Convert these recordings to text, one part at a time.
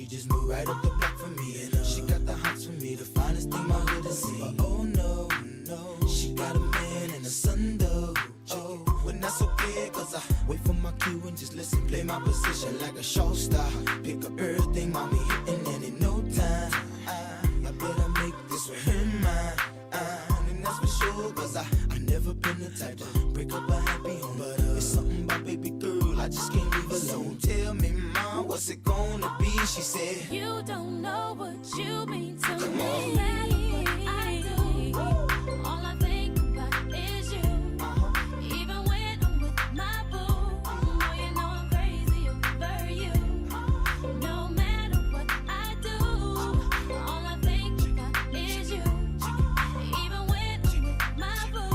she just moved right up the block for me. And she got the hots for me, the finest thing my hood has seen. But oh no, no, she got a man and a son though. Oh, when that's okay, cause I wait for my cue and just listen, play my position like a show star. Pick up everything, mommy hitting, and in no time, I better make this with him mine. And that's for sure, cause I never been the type to break up a happy home. But it's something about baby girl, I just can't leave alone. Tell me, mom, what's it gonna be? She said, you don't know what you mean to come me. on. I do. All I think about is you. Even when I'm with my boo, oh, you know I'm crazy over you. No matter what I do, all I think about is you. Even when I'm with my boo,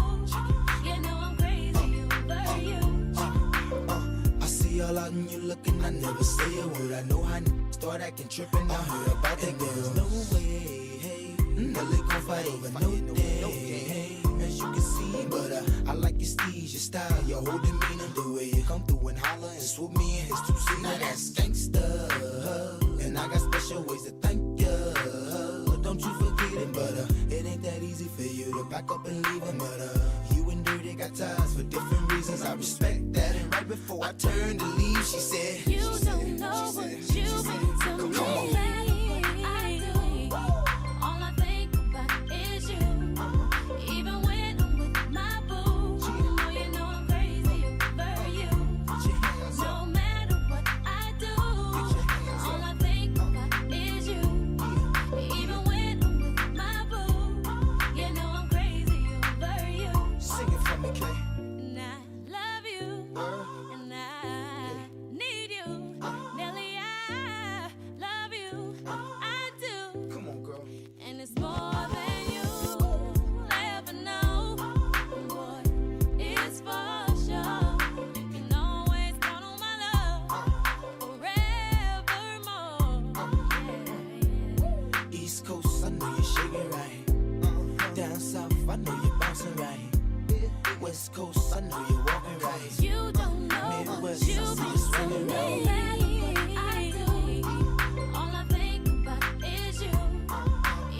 you know I'm crazy over you. I see all out and you looking, I never say a word. I know how start acting trippin', I heard about that girl. No way, hey, Nelly gon' fight over no day, hey, as you can see. But I like your steez, your style, your whole demeanor, the way you come through and holler and swoop me in his two-seater. Now that's gangsta, and I got special ways to thank ya. Don't you forget it, but it ain't that easy for you to back up and leave him. But you and Dirty got ties for different reasons. I respect that. And right before I turned to leave, she said, you don't know what you mean to me. Come on. I do. All I think about is you. Even when I'm with my boo, oh, you know I'm crazy over you. No matter what I do, all I think about is you. Even when I'm with my boo, you know I'm crazy over you. Sing it for me, Kay. And I love you, and I need you. Nelly, I love you, I do. Come on, girl. And it's more than you'll ever know. Boy, it's for sure. You can always count on my love forevermore. Yeah. East Coast, I know you're shaking right. Down South, I know you're bouncing right. West Coast, I know you're walking right. You don't know Midwest, what you I see mean you swinging to right. me. I do. All I think about is you.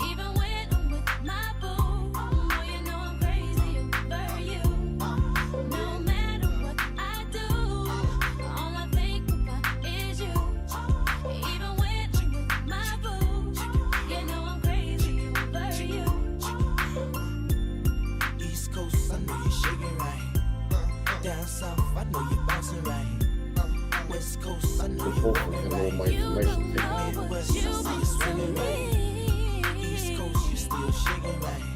Even when I'm with my boo, oh, you know I'm crazy over you. No matter what I do, all I think about is you. Even when I'm with my boo, you know I'm crazy over you. East Coast, I know you're shaking right. Down South, I know you're bouncing right. West Coast, I know you're walking right. You don't know what Midwest, you I see you mean to swinging right. me. East Coast, you still shaking right.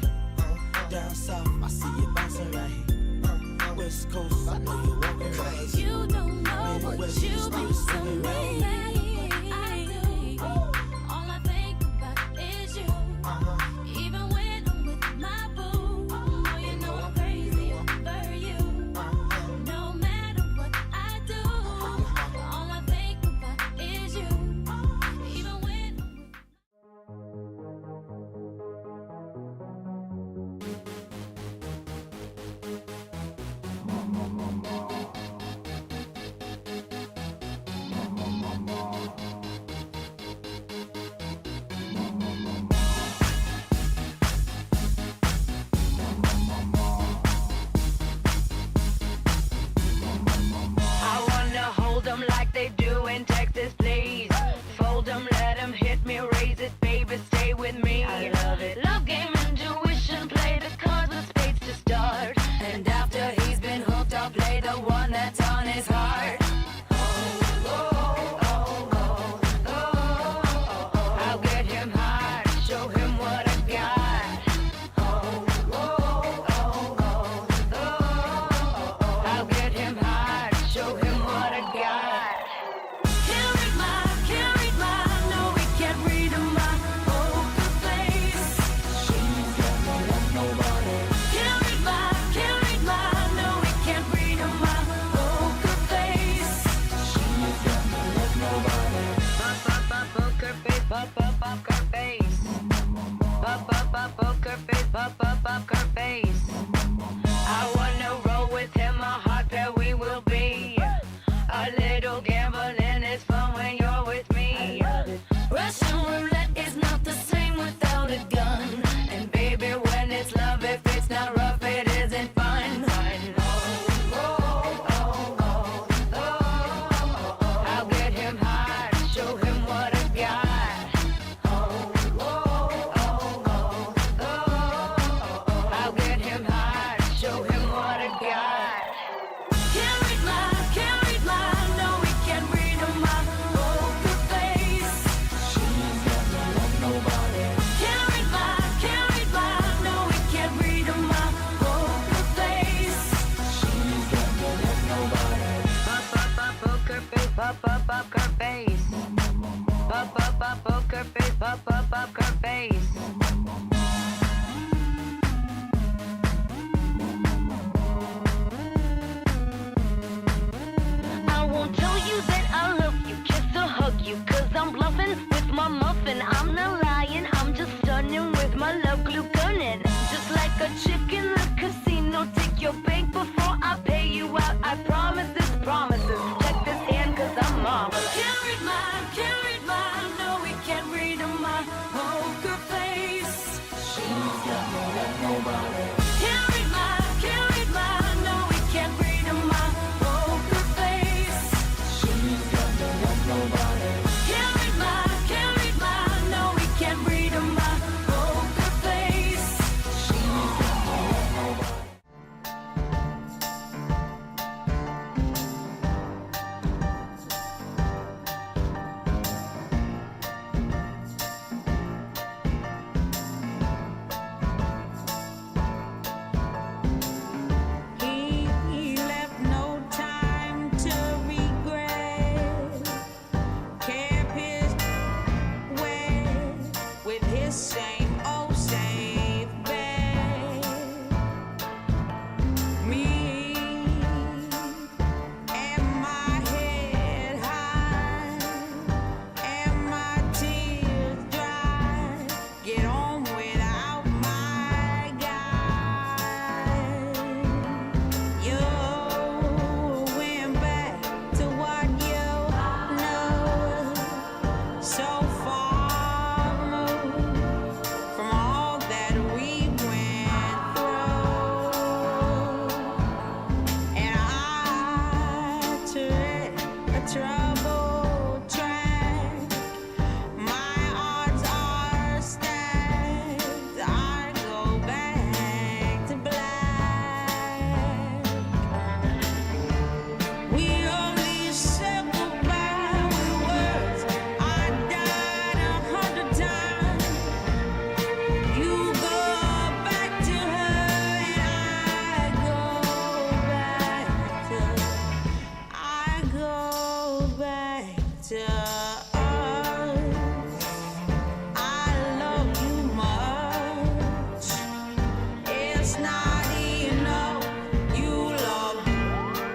Down South, I see you bouncing right. West Coast, I know you're walking right. You don't know what Midwest, you you still mean to swinging me. right. I do. All I think about is you. Even when I'm with my boo, oh, you know I'm crazy over you. No matter what I do, all I think about is you. Even when I'm with face. Poker face, poker face. I won't tell you that I love you, kiss or hug you, cause I'm bluffing with my muffin. I'm not lying, I'm just stunning with my love glue gunning. Just like a chick in the casino, take your bank before I pay you out. I promise this promises. Check this hand cause I'm marvelous. Can't read mine, no, we can't read my poker face. She's got no love, nobody. Can't read mine, no, we can't read my poker face. She's got no love, nobody. Can't read mine, no, we can't read my poker face. She's got no love, nobody. He left no time to regret. Kept his way with his same old safe bet. Me and my head high and my tears dry. Get on without my guy. You went back to what you know, so far removed from all that we went through. And I tread a troubled track. My odds are stacked. I go back to black. We only said goodbye with words. I died 100 times. You go back to her and I go back to us. I love you much. It's not enough. You love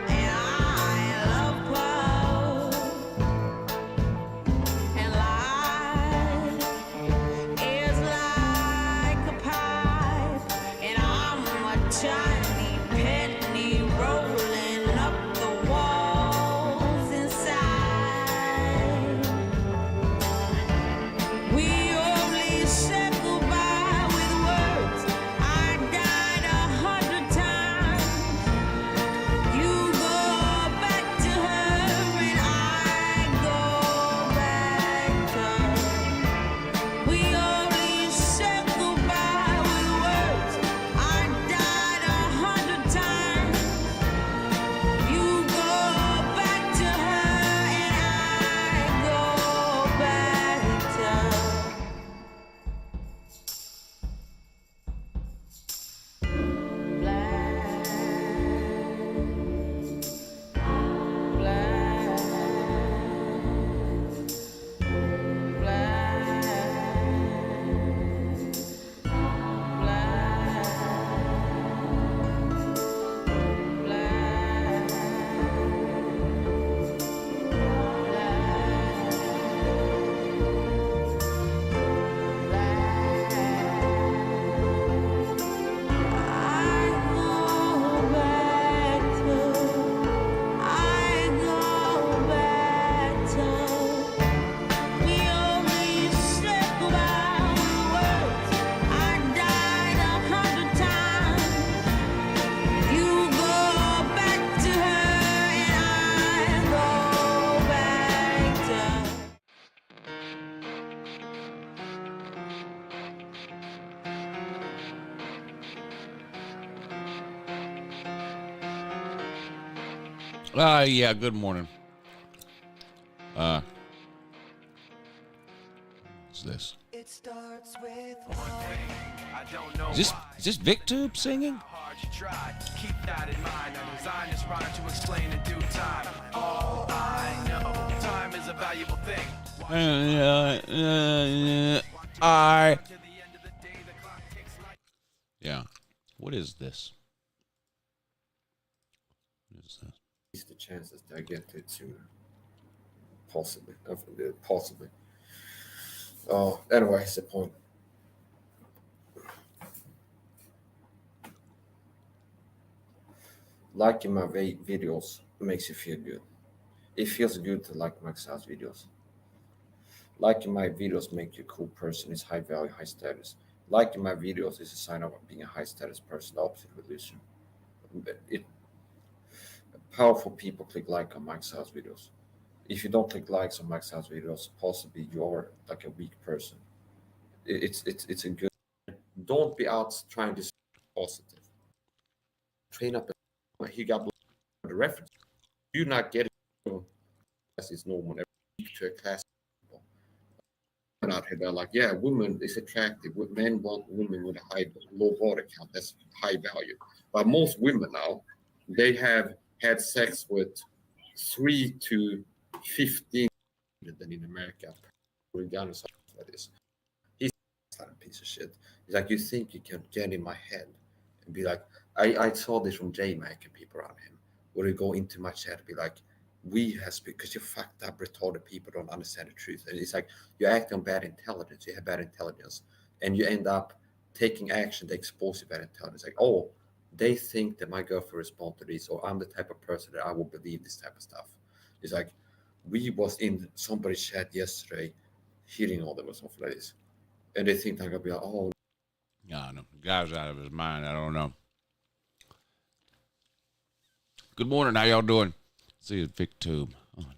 and I love both. And life is like a pipe, and I'm a tiny penny rolling up the walls inside. We only said goodbye with words. I died 100 times. You go back to her and I go back to her. We only said goodbye with words. I died 100 times. You go back to her and I go back to her. Yeah, good morning. What's this? It starts with I don't know Is this Viktube singing? hard you tried. Keep that in mind. I designed this rhyme to explain in due time. All I know, time is about valuable thing. Yeah. What is this? What is this? Increase the chances that I get to it sooner. Possibly. Possibly. Anyway, that's the point. Liking my videos makes you feel good. It feels good to like Max House videos. Liking my videos make you a cool person. It's high value, high status. Liking my videos is a sign of being a high status person, the opposite of illusion. Powerful people click like on Max House videos. If you don't click likes on Max House videos, possibly you're like a weak person. It's a good. Don't be out trying to be positive. Train up. He got the reference. You not getting as is normal every week to a class. Out here, they're like, yeah, women is attractive. Men want women with a low body count. That's high value. But most women now, they have had sex with 3 to 15 than in America. REAGAN or something like this. He's not a piece of shit. He's like, you think you can get in my head and be like, I saw this from J-Mac and people around him, where you go into my chat and be like, because you fucked up, retarded people don't understand the truth. And it's like, you act on bad intelligence, you have bad intelligence, and you end up taking action to expose your bad intelligence. Like, oh, they think that my girlfriend respond to this, or I'm the type of person that I will believe this type of stuff. It's like, we was in somebody's chat yesterday, hitting all them or something like this. And they think I'm going to be like, oh. Yeah, no, guy's out of his mind. I don't know. Good morning. How y'all doing? See, it's Viktube.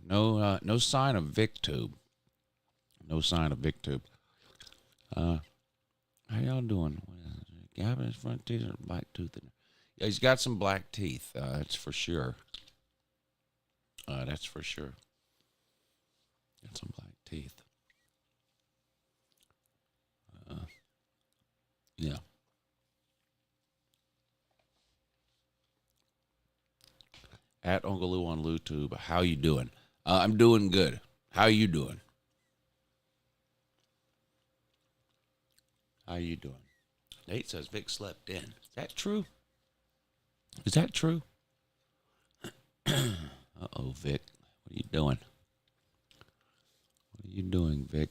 Oh, no sign of Viktube. No sign of Viktube. How y'all doing? Gap in his front teeth or black tooth? Yeah, he's got some black teeth. That's for sure. That's for sure. Got some black teeth. Yeah. At Uncle Lou on LouTube. How you doing? I'm doing good. How you doing? How you doing? Nate says Vic slept in. Is that true? Is that true? Uh-oh, Vic. What are you doing? What are you doing, Vic?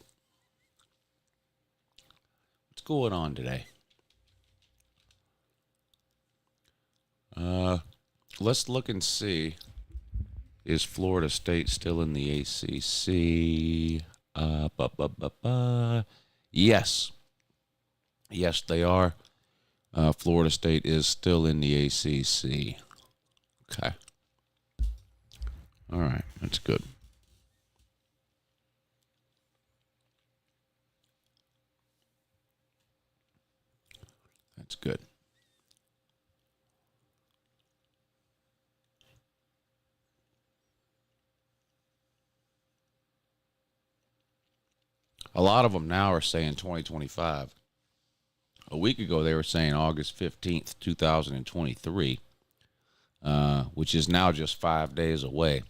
What's going on today? Let's look and see. Is Florida State still in the ACC? Yes. Yes, they are. Florida State is still in the ACC. Okay. All right. That's good. That's good. A lot of them now are saying 2025. A week ago, they were saying August 15th, 2023, which is now just 5 days away.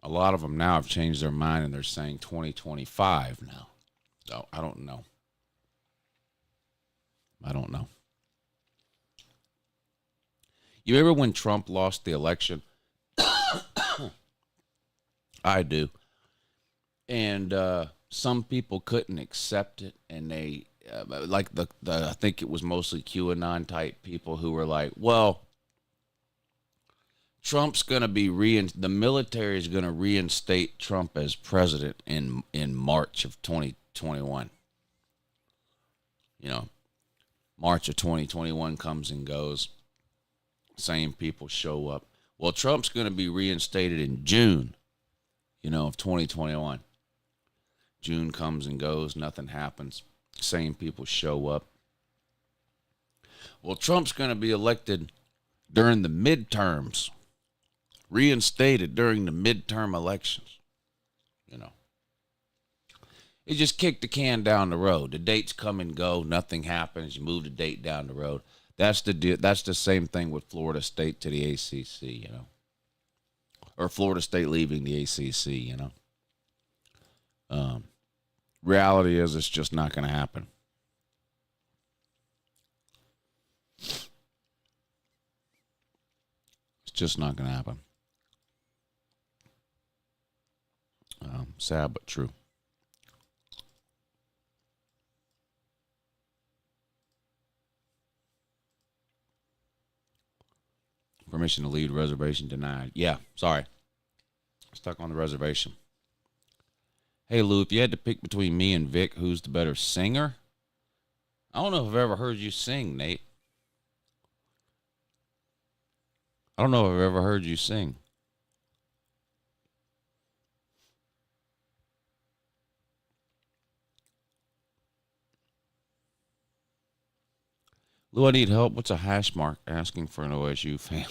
A lot of them now have changed their mind and they're saying 2025 now. So I don't know. I don't know. You remember when Trump lost the election? I do. And some people couldn't accept it, and they like the I think it was mostly QAnon type people who were like, well, Trump's going to be the military is going to reinstate Trump as president in March of 2021. You know, March of 2021 comes and goes. Same people show up. Well, Trump's going to be reinstated in June, of 2021. June comes and goes, nothing happens. Same people show up. Well, Trump's going to be elected during the midterms, reinstated during the midterm elections. It just kicked the can down the road. The dates come and go, nothing happens. You move the date down the road. That's the same thing with Florida State to the ACC, or Florida State leaving the ACC, Reality is it's just not going to happen. It's just not going to happen. Sad but true. Permission to leave reservation denied. Yeah, sorry. Stuck on the reservation. Hey, Lou, if you had to pick between me and Vic, who's the better singer? I don't know if I've ever heard you sing, Nate. I don't know if I've ever heard you sing. Lou, I need help. What's a hash mark? Asking for an OSU fan.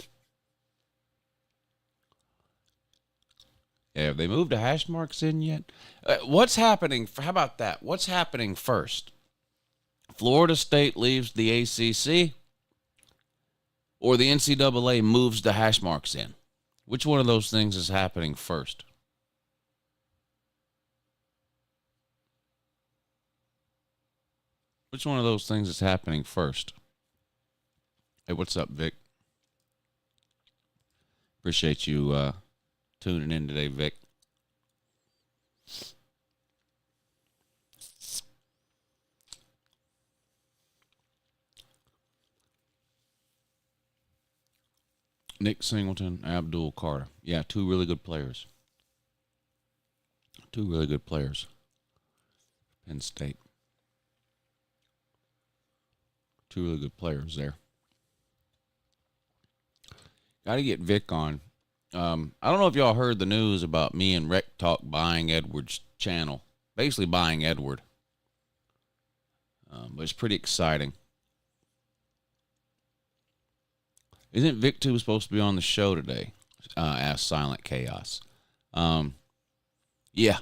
Yeah, have they moved the hash marks in yet? What's happening? How about that? What's happening first? Florida State leaves the ACC, or the NCAA moves the hash marks in? Which one of those things is happening first? Which one of those things is happening first? Hey, what's up, Vic? Appreciate you tuning in today, Vic. Nick Singleton, Abdul Carter. Yeah, two really good players. Two really good players. Penn State. Two really good players there. Got to get Vic on. I don't know if y'all heard the news about me and Rec Talk buying Edward's channel. Basically buying Edward. But it's pretty exciting. Isn't Viktube supposed to be on the show today? Asked Silent Chaos. Yeah.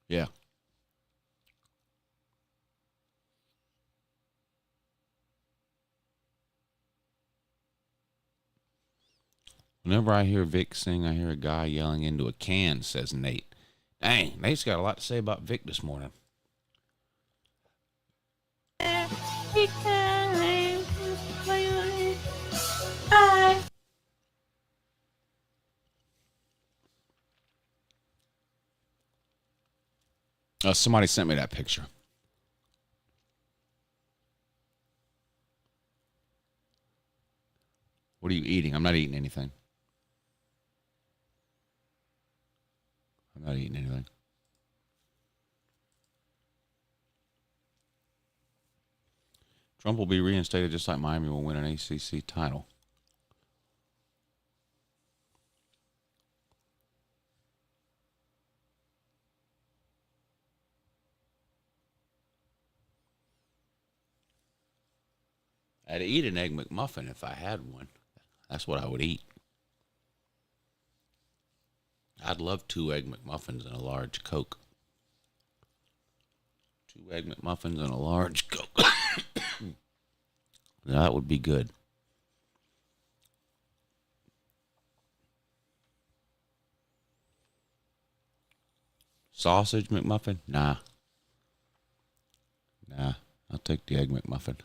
Yeah. Whenever I hear Vic sing, I hear a guy yelling into a can, says Nate. Dang, Nate's got a lot to say about Vic this morning. Somebody sent me that picture. What are you eating? I'm not eating anything. I'm not eating anything. Trump will be reinstated just like Miami will win an ACC title. I'd eat an Egg McMuffin if I had one. That's what I would eat. I'd love 2 Egg McMuffins and a large Coke. 2 Egg McMuffins and a large Coke. That would be good. Sausage McMuffin? Nah. I'll take the Egg McMuffin.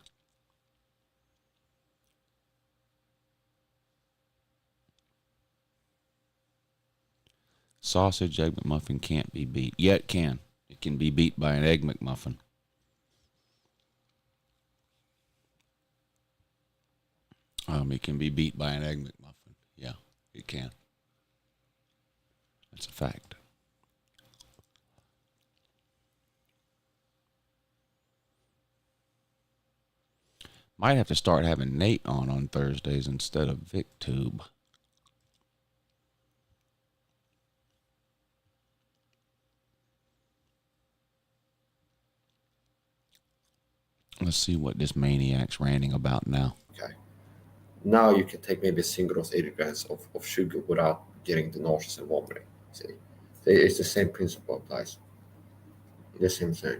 Sausage Egg McMuffin can't be beat. Yeah, it can. It can be beat by an Egg McMuffin. It can be beat by an Egg McMuffin. Yeah, it can. That's a fact. Might have to start having Nate on Thursdays instead of Viktube. Let's see what this maniac's ranting about now. Okay. Now you can take maybe a single dose 80 grams of sugar without getting the nauseous and vomiting. See? It's the same principle applies. The same thing.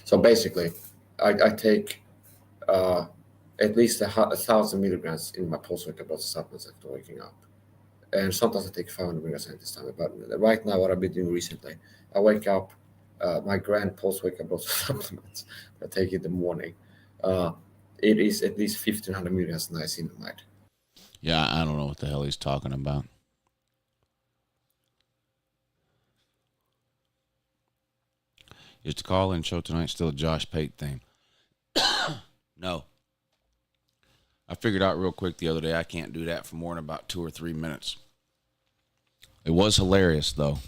So basically, I take at least 1,000 milligrams in my post-workout supplements after waking up. and sometimes I take 500 milligrams antihistamine. But right now, what I've been doing recently, I wake up, my grand post-wake up dose of supplements I take in the morning. It is at least 1,500 milligrams niacin a night. Yeah, I don't know what the hell he's talking about. Is the call-in show tonight still a Josh Pate thing? No. I figured out real quick the other day I can't do that for more than about 2 or 3 minutes. It was hilarious, though.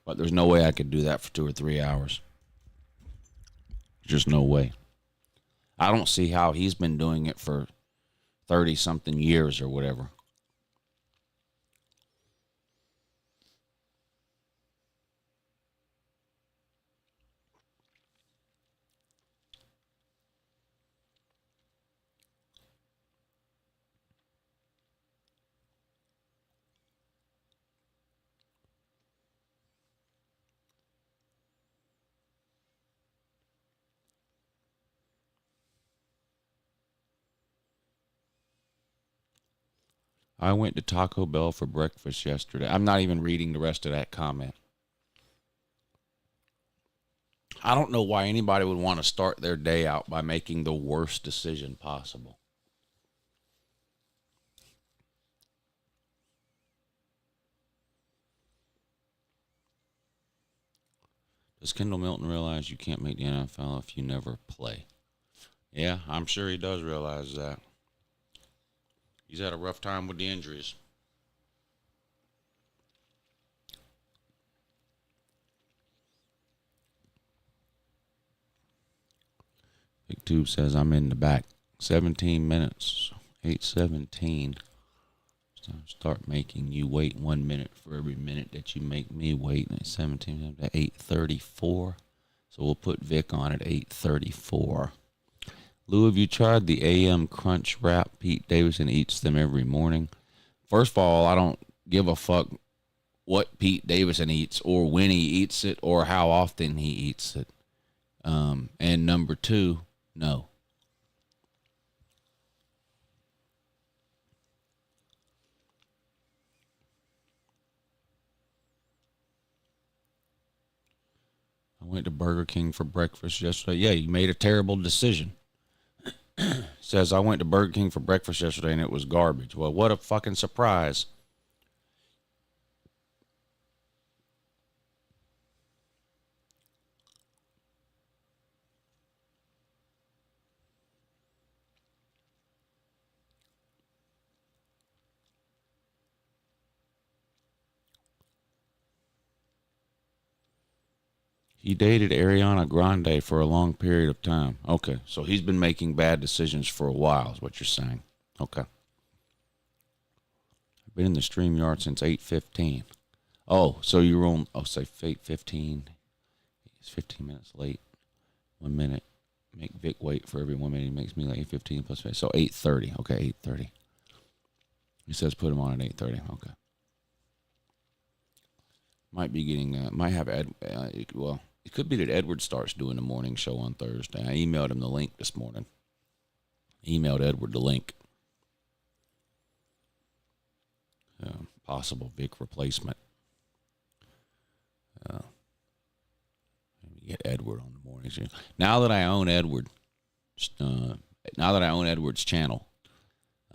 But there's no way I could do that for 2 or 3 hours. Just no way. I don't see how he's been doing it for 30-something years or whatever. I went to Taco Bell for breakfast yesterday. I'm not even reading the rest of that comment. I don't know why anybody would want to start their day out by making the worst decision possible. Does Kendall Milton realize you can't make the NFL if you never play? Yeah, I'm sure he does realize that. He's had a rough time with the injuries. Viktube says, I'm in the back. 17 minutes. 8:17. Start making you wait 1 minute for every minute that you make me wait. And 17 to 8:34. So we'll put Vic on at 8:34. Lou, have you tried the AM Crunch Wrap? Pete Davidson eats them every morning. First of all, I don't give a fuck what Pete Davidson eats or when he eats it or how often he eats it. And number two, no. I went to Burger King for breakfast yesterday. Yeah, you made a terrible decision. Says, I went to Burger King for breakfast yesterday and it was garbage. Well, what a fucking surprise. He dated Ariana Grande for a long period of time. Okay, so he's been making bad decisions for a while is what you're saying. Okay. I've been in the StreamYard since 8:15. Oh, so you're on, say 8:15. He's 15 minutes late. 1 minute. Make Vic wait for every 1 minute. He makes me like 8:15 plus 5. So 8:30. Okay, 8:30. He says put him on at 8:30. Okay. Might be getting, might have, well, it could be that Edward starts doing the morning show on Thursday. I emailed him the link this morning. Emailed Edward the link. Possible Vic replacement. Get Edward on the mornings. Now that I own Edward, now that I own Edward's channel,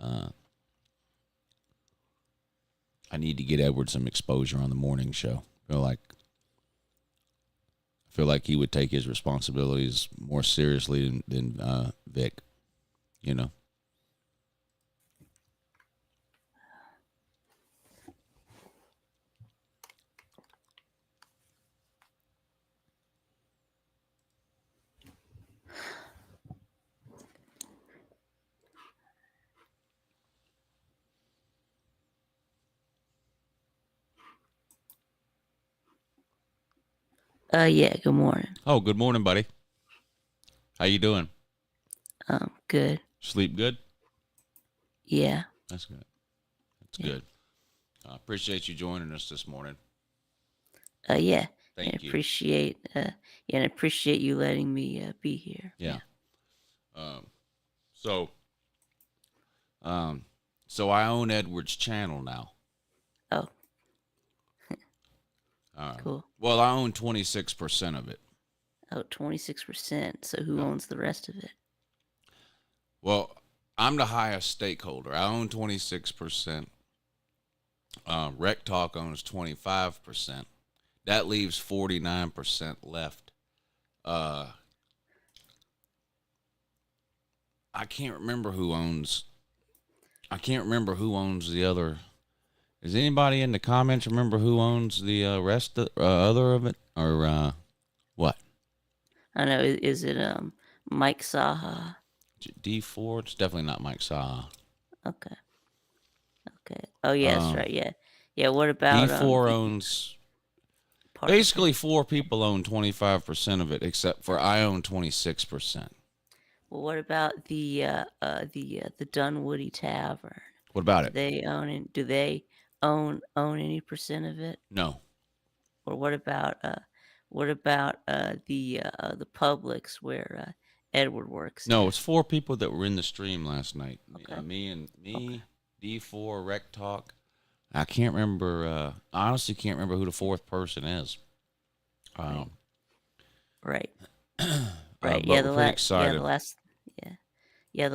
I need to get Edward some exposure on the morning show. I feel like he would take his responsibilities more seriously than Vic, you know. Yeah, good morning. Oh, good morning, buddy. How you doing? Good. Sleep good? Yeah. That's good. That's good. I appreciate you joining us this morning. Yeah. Thank and you. Appreciate, and appreciate you letting me be here. Yeah. So So I own Edward's channel now. Oh, cool. Well, I own 26% of it. Oh, 26%. So who owns the rest of it? Well, I'm the highest stakeholder. I own 26%. Rec Talk owns 25%. That leaves 49% left. I can't remember who owns. I can't remember who owns the other. Does anybody in the comments remember who owns the rest of, other of it, or what? I know. Is it Mike Saha? D4. It's definitely not Mike Saha. Okay. Okay. Oh yeah, that's right. Yeah. Yeah. What about D4 owns. Basically, 4 people own 25% of it, except for I own 26%. Well, what about the Dunwoody Tavern? What about it? They own it. Do they own any percent of it? No. Or what about the Publix where Edward works? No, it's 4 people that were in the stream last night. Okay. Me, D4, Rec Talk. I can't remember. I honestly can't remember who the 4th person is. Right. Right. But Yeah. we're pretty excited. The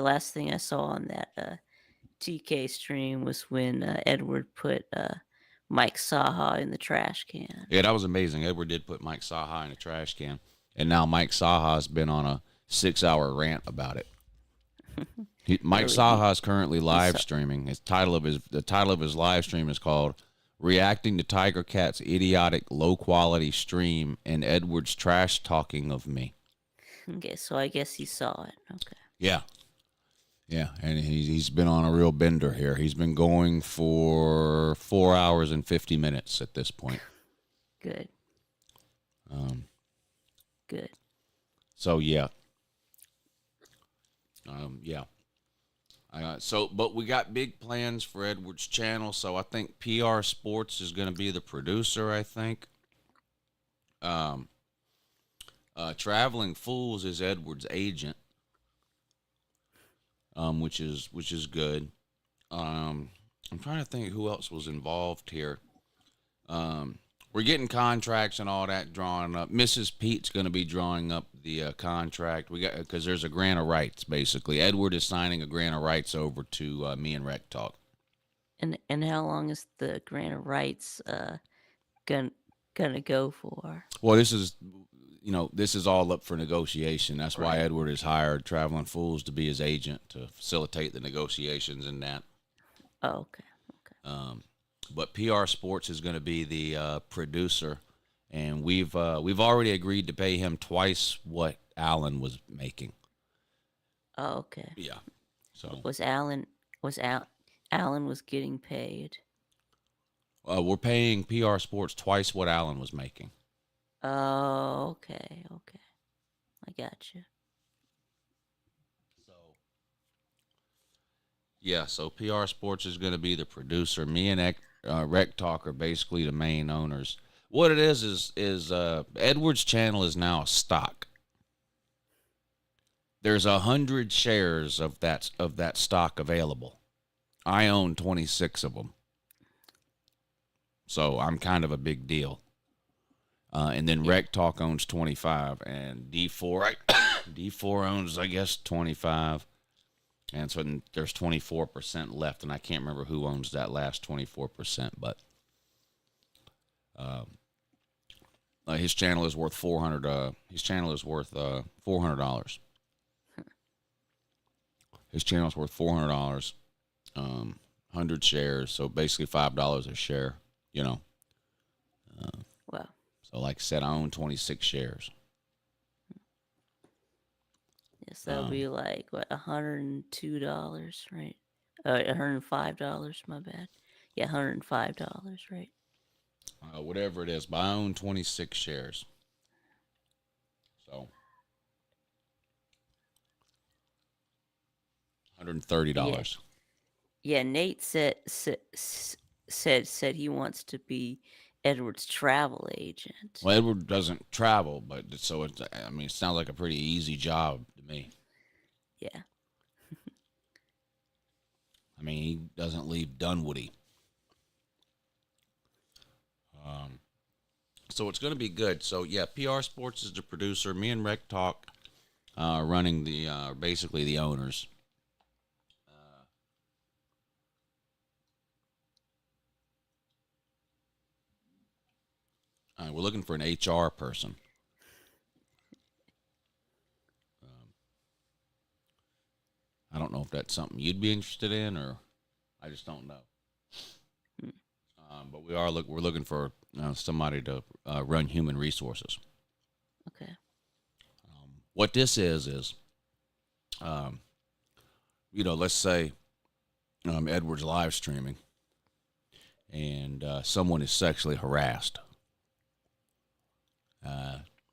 last thing I saw on that TK stream was when Edward put Mike Saha in the trash can. Yeah, that was amazing. Edward did put Mike Saha in a trash can, and now Mike Saha has been on a 6-hour rant about it. Mike Saha is currently live streaming. The title of his live stream is called "Reacting to Tiger Cat's Idiotic Low Quality Stream and Edward's Trash Talking of Me." Okay, so I guess he saw it. Okay. Yeah, and he's been on a real bender here. He's been going for 4 hours and 50 minutes at this point. Good. Good. So yeah. But we got big plans for Edward's channel. So I think PR Sports is going to be the producer. I think. Traveling Fools is Edward's agent, which is good. I'm trying to think who else was involved here. We're getting contracts and all that drawn up. Mrs. Pete's going to be drawing up the contract. Because there's a grant of rights basically. Edward is signing a grant of rights over to me and Rec Talk. And how long is the grant of rights gonna go for? Well, this is all up for negotiation. That's why Edward has hired Traveling Fools to be his agent to facilitate the negotiations and that. Oh, okay. But PR Sports is going to be the producer, and we've already agreed to pay him twice what Alan was making. Oh, okay. Yeah. So Alan was getting paid? we're paying PR Sports twice what Alan was making. Oh, okay. I got you. So PR Sports is going to be the producer. Me and Rec Talk are basically the main owners. What it is Edward's channel is now a stock. There's 100 shares of that stock available. I own 26 of them. So I'm kind of a big deal. And then Rec Talk owns 25, and D4 owns, I guess, 25. And so there's 24% left, and I can't remember who owns that last 24%, but his channel is worth $400. His channel is worth $400. His channel is worth $400. 100 shares, so basically $5 a share. Wow. So like I said, I own 26 shares. Yes, that'll be like what, $102, right? $105. My bad. Yeah, $105, right? Whatever it is, but I own 26 shares. So $130. Yeah, Nate said he wants to be Edward's travel agent. Well, Edward doesn't travel, but it sounds like a pretty easy job to me. Yeah. I mean, he doesn't leave Dunwoody. So it's going to be good. So yeah, PR Sports is the producer. Me and Rec Talk running the basically the owners. We're looking for an HR person. I don't know if that's something you'd be interested in, or I just don't know. But we're looking for somebody to run human resources. Okay. What this is, let's say Edward's live streaming, and someone is sexually harassed,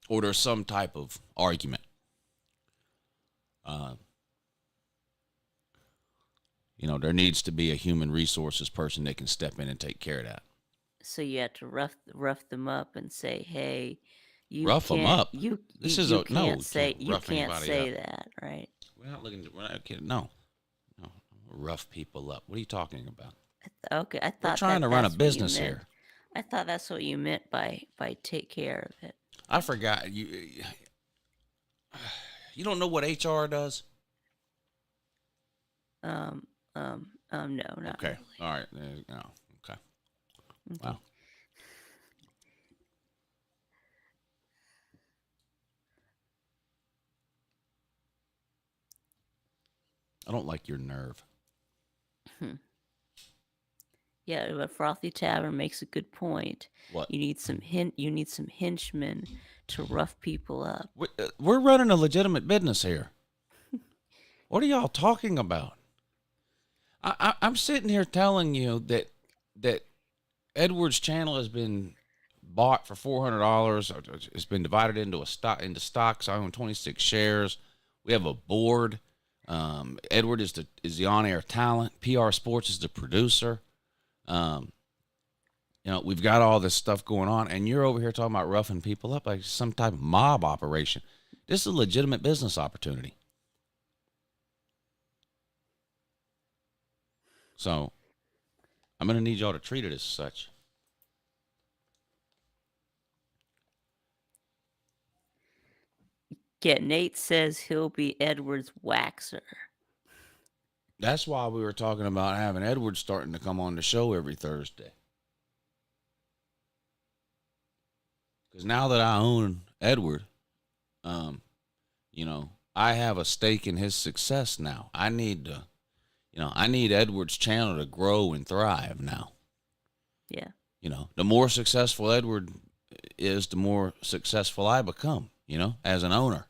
or there's some type of argument. There needs to be a human resources person that can step in and take care of that. So you have to rough them up and say, "Hey, you Rough them can't- up? You This you, is you a- no, can't say can't you rough can't anybody say up. that, right?" We're not kidding. No, rough people up. What are you talking about? Okay, I thought We're trying to run a that's what you business meant. here. I thought that's what you meant by take care of it. I forgot you. You don't know what HR does? No, not Okay. really. All right. There you go. Okay. Wow. I don't like your nerve. Yeah, but Frothy Tavern makes a good point. What? You need some henchmen to rough people up. We're running a legitimate business here. What are y'all talking about? I'm sitting here telling you that Edward's channel has been bought for $400. It's been divided into stocks. I own 26 shares. We have a board. Edward is the on-air talent. PR Sports is the producer. We've got all this stuff going on, and you're over here talking about roughing people up like some type of mob operation. This is a legitimate business opportunity. So I'm going to need y'all to treat it as such. Yeah, Nate says he'll be Edward's waxer. That's why we were talking about having Edward starting to come on the show every Thursday. Because now that I own Edward, I have a stake in his success now. I need Edward's channel to grow and thrive now. Yeah. The more successful Edward is, the more successful I become, as an owner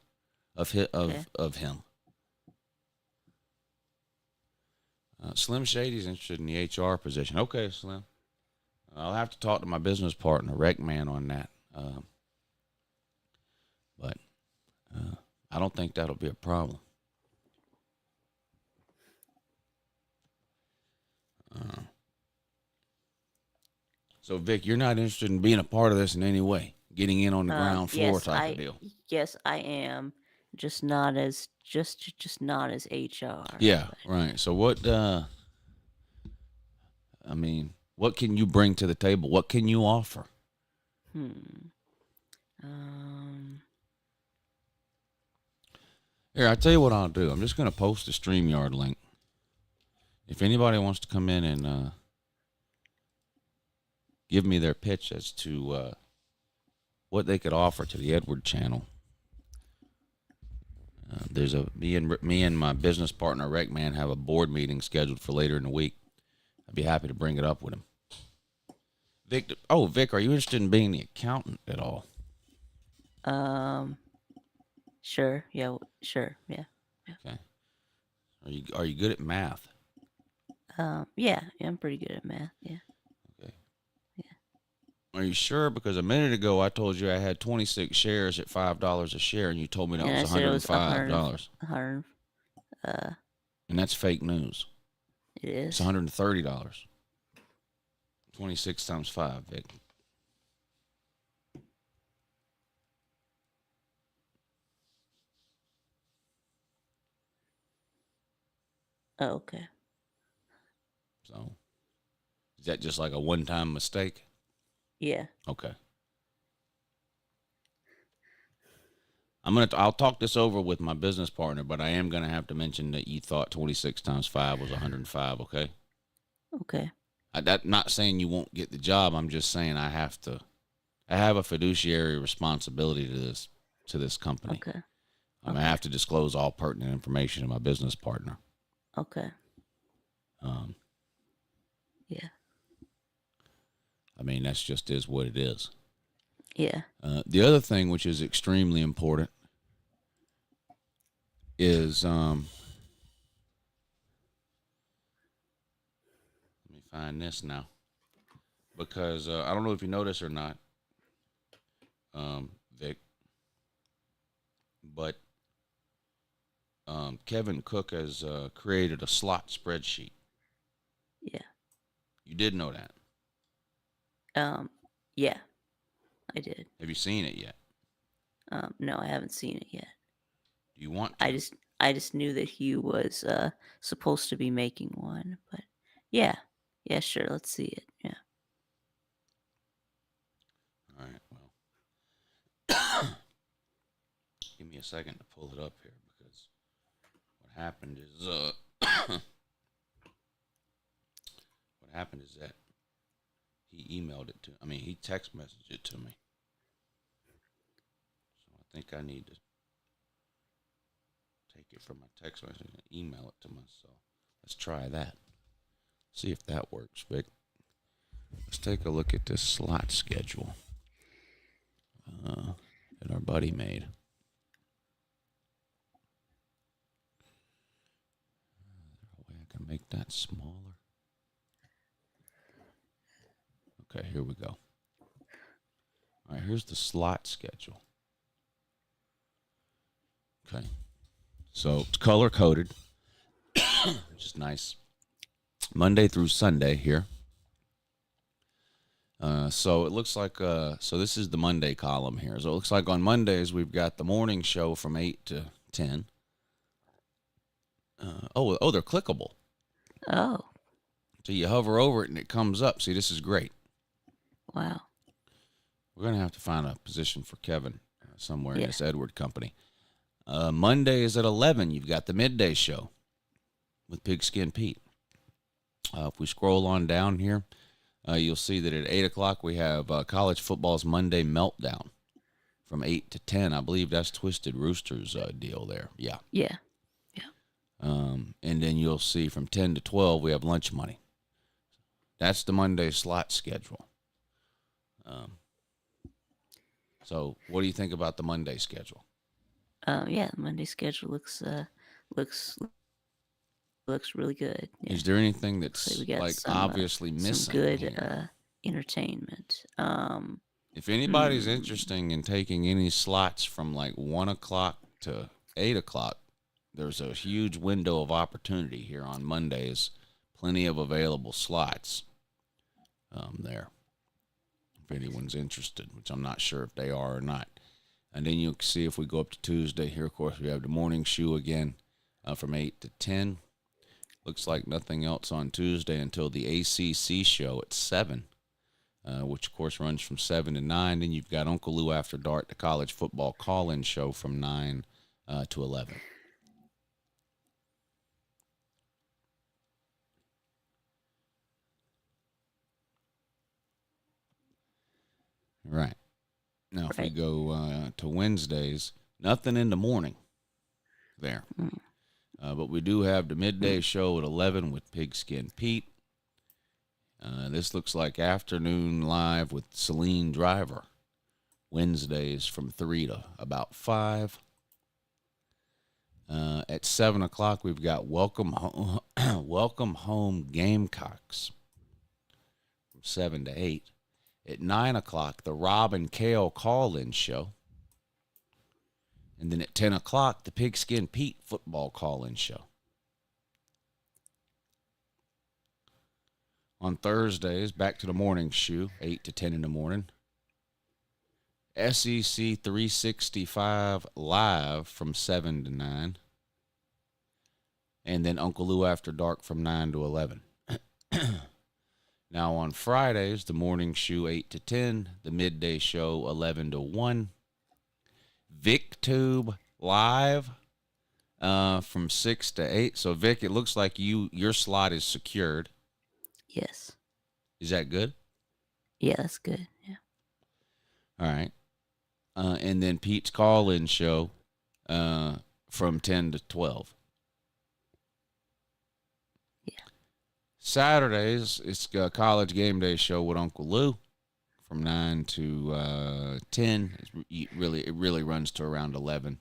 of him. Slim Shady's interested in the HR position. Okay, Slim. I'll have to talk to my business partner, Rec Man, on that. But I don't think that'll be a problem. So, Vic, you're not interested in being a part of this in any way, getting in on the ground floor type of deal. Yes, I am. Just not as HR. Yeah, right. So what? What can you bring to the table? What can you offer? Here, I tell you what I'll do. I'm just going to post the StreamYard link. If anybody wants to come in and give me their pitch as to what they could offer to the Edward channel, there's me and my business partner Rec Man have a board meeting scheduled for later in the week. I'd be happy to bring it up with him. Vic, are you interested in being the accountant at all? Sure. Yeah. Sure. Yeah. Okay. Are you good at math? Yeah. I'm pretty good at math. Yeah. Okay. Yeah. Are you sure? Because a minute ago I told you I had 26 shares at $5 a share, and you told me that was $105. And that's fake news. It is. It's $130. 26 times 5, Vic. Oh, okay. So is that just like a one-time mistake? Yeah. Okay. I'll talk this over with my business partner, but I am gonna have to mention that you thought 26 times 5 was 105. Okay. Okay. That not saying you won't get the job. I'm just saying I have a fiduciary responsibility to this company. Okay. I have to disclose all pertinent information to my business partner. Okay. Um, Yeah. I mean, that's just is what it is. Yeah. The other thing, which is extremely important, is let me find this now, because I don't know if you notice or not, Vic, but Kevin Cook has created a slot spreadsheet. Yeah. You did know that. Yeah. I did. Have you seen it yet? No, I haven't seen it yet. Do you want to? I just knew that he was supposed to be making one, but yeah. Yeah, sure, let's see it. Yeah. All right, well, give me a second to pull it up here, because what happened is that he emailed it to, he text messaged it to me. So I think I need to take it from my text message and email it to myself. Let's try that. See if that works, Vic. Let's take a look at this slot schedule that our buddy made. Is there a way I can make that smaller? Okay, here we go. All right, here's the slot schedule. Okay. So it's color coded, which is nice. Monday through Sunday here. So it looks like, so this is the Monday column here. So it looks like on Mondays we've got the morning show from 8 to 10. They're clickable. Oh, So you hover over it and it comes up. See, this is great. wow. We're going to have to find a position for Kevin somewhere in Yeah. this Edward company. Monday is at 11. You've got the midday show with Pigskin Pete. If we scroll on down here, you'll see that at 8 o'clock we have college football's Monday Meltdown from 8 to 10. I believe that's Twisted Rooster's deal there. Yeah. Yeah. And then you'll see from 10 to 12 we have Lunch Money. That's the Monday slot schedule. So what do you think about the Monday schedule? Yeah, the Monday schedule looks really good. Yeah. Is there anything that's So we got like some, obviously missing? Some good here? entertainment. If anybody's interested in taking any slots from like 1 o'clock to 8 o'clock, there's a huge window of opportunity here on Mondays. Plenty of available slots there. If anyone's interested, which I'm not sure if they are or not. And then you'll see if we go up to Tuesday here, of course, we have the morning shoe again from 8 to 10. Looks like nothing else on Tuesday until the ACC show at 7, which, of course, runs from 7 to 9. Then you've got Uncle Lou After Dark, the college football call-in show from 9 to 11. Right. Now, if we go to Wednesdays, nothing in the morning there. But we do have the midday show at 11 with Pigskin Pete. This looks like afternoon live with Celine Driver. Wednesdays from 3 to about 5. At 7 o'clock, we've got Welcome Home Gamecocks from 7 to 8. At 9 o'clock, the Rob and Kale call-in show. And then at 10 o'clock, the Pigskin Pete football call-in show. On Thursdays, back to the morning shoe, 8 to 10 in the morning. SEC 365 live from 7 to 9. And then Uncle Lou After Dark from 9 to 11. Now on Fridays, the morning show 8 to 10, the midday show 11 to 1, Viktube live from 6 to 8. So Vic, it looks like your slot is secured. Yes. Is that good? Yeah, that's good. Yeah. All right. And then Pete's call-in show from 10 to 12. Saturdays, it's a college game day show with Uncle Lou from 9 to 10. It really runs to around 11.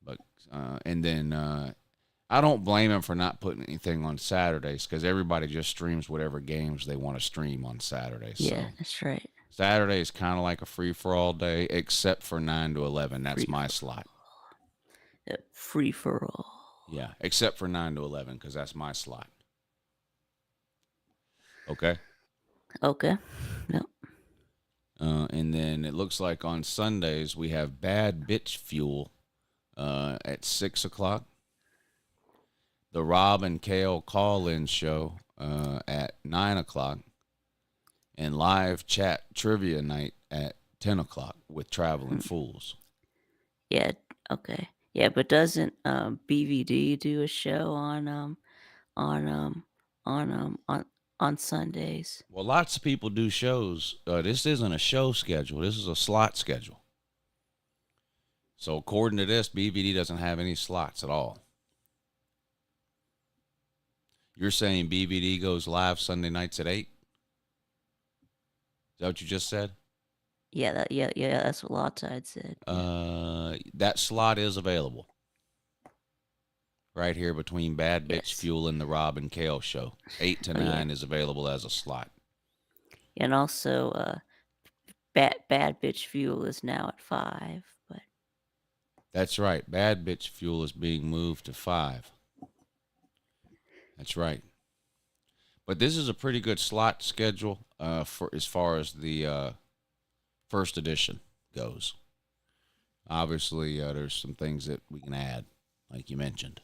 But and then I don't blame him for not putting anything on Saturdays because everybody just streams whatever games they want to stream on Saturdays. Yeah, So that's right. Saturday is kind of like a free-for-all day, except for 9 to 11. That's my slot. Free for all. Yeah, except for 9 to 11 because that's my slot. Okay. Okay. Yep. And then it looks like on Sundays we have Bad Bitch Fuel at 6 o'clock. The Rob and Kale call-in show at 9 o'clock. And live chat trivia night at 10 o'clock with Traveling Fools. Yeah. Okay. Yeah, but doesn't BVD do a show on Sundays? Well, lots of people do shows. This isn't a show schedule. This is a slot schedule. So according to this, BVD doesn't have any slots at all. You're saying BVD goes live Sunday nights at 8? Is that what you just said? Yeah, that's what Lawtide said. That slot is available. Right here between Bad Bitch Yes. Fuel and the Rob and Kale show. 8 to 9 yeah. is available as a slot. And also Bad Bitch Fuel is now at 5, but That's right. Bad Bitch Fuel is being moved to 5. That's right. But this is a pretty good slot schedule for as far as the first edition goes. Obviously, there's some things that we can add, like you mentioned.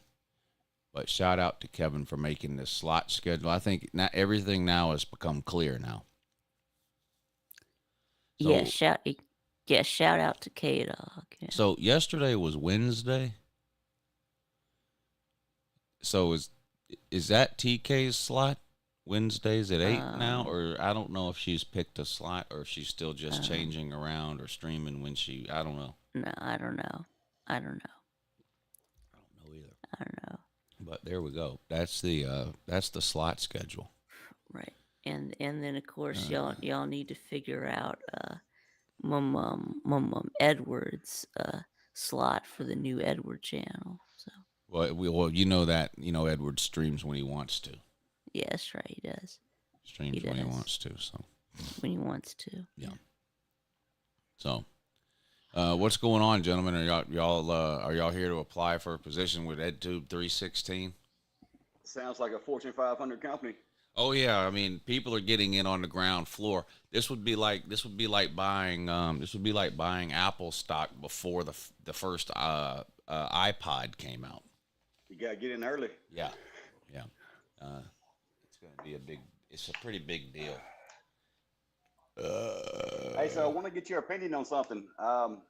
But shout out to Kevin for making this slot schedule. I think everything now has become clear now. So, shout out to K-Dog. Yeah. So yesterday was Wednesday. So is that TK's slot? Wednesdays at 8 now? Or I don't know if she's picked a slot or if she's still just changing around or streaming when I don't know. No, I don't know. I don't know either. I don't know. But there we go. That's the slot schedule. Right. And then of course y'all need to figure out Mum Edward's slot for the new Edward channel. So Well, you know that Edward streams when he wants to. yeah, that's right. He does. Streams when he wants to. So when he wants to. yeah. So, what's going on, gentlemen? Are y'all here to apply for a position with EdTube 316? Sounds like a Fortune 500 company. Oh yeah, I mean, people are getting in on the ground floor. This would be like buying Apple stock before the first iPod came out. You gotta get in early. Yeah. It's a pretty big deal. Hey, so I want to get your opinion on something.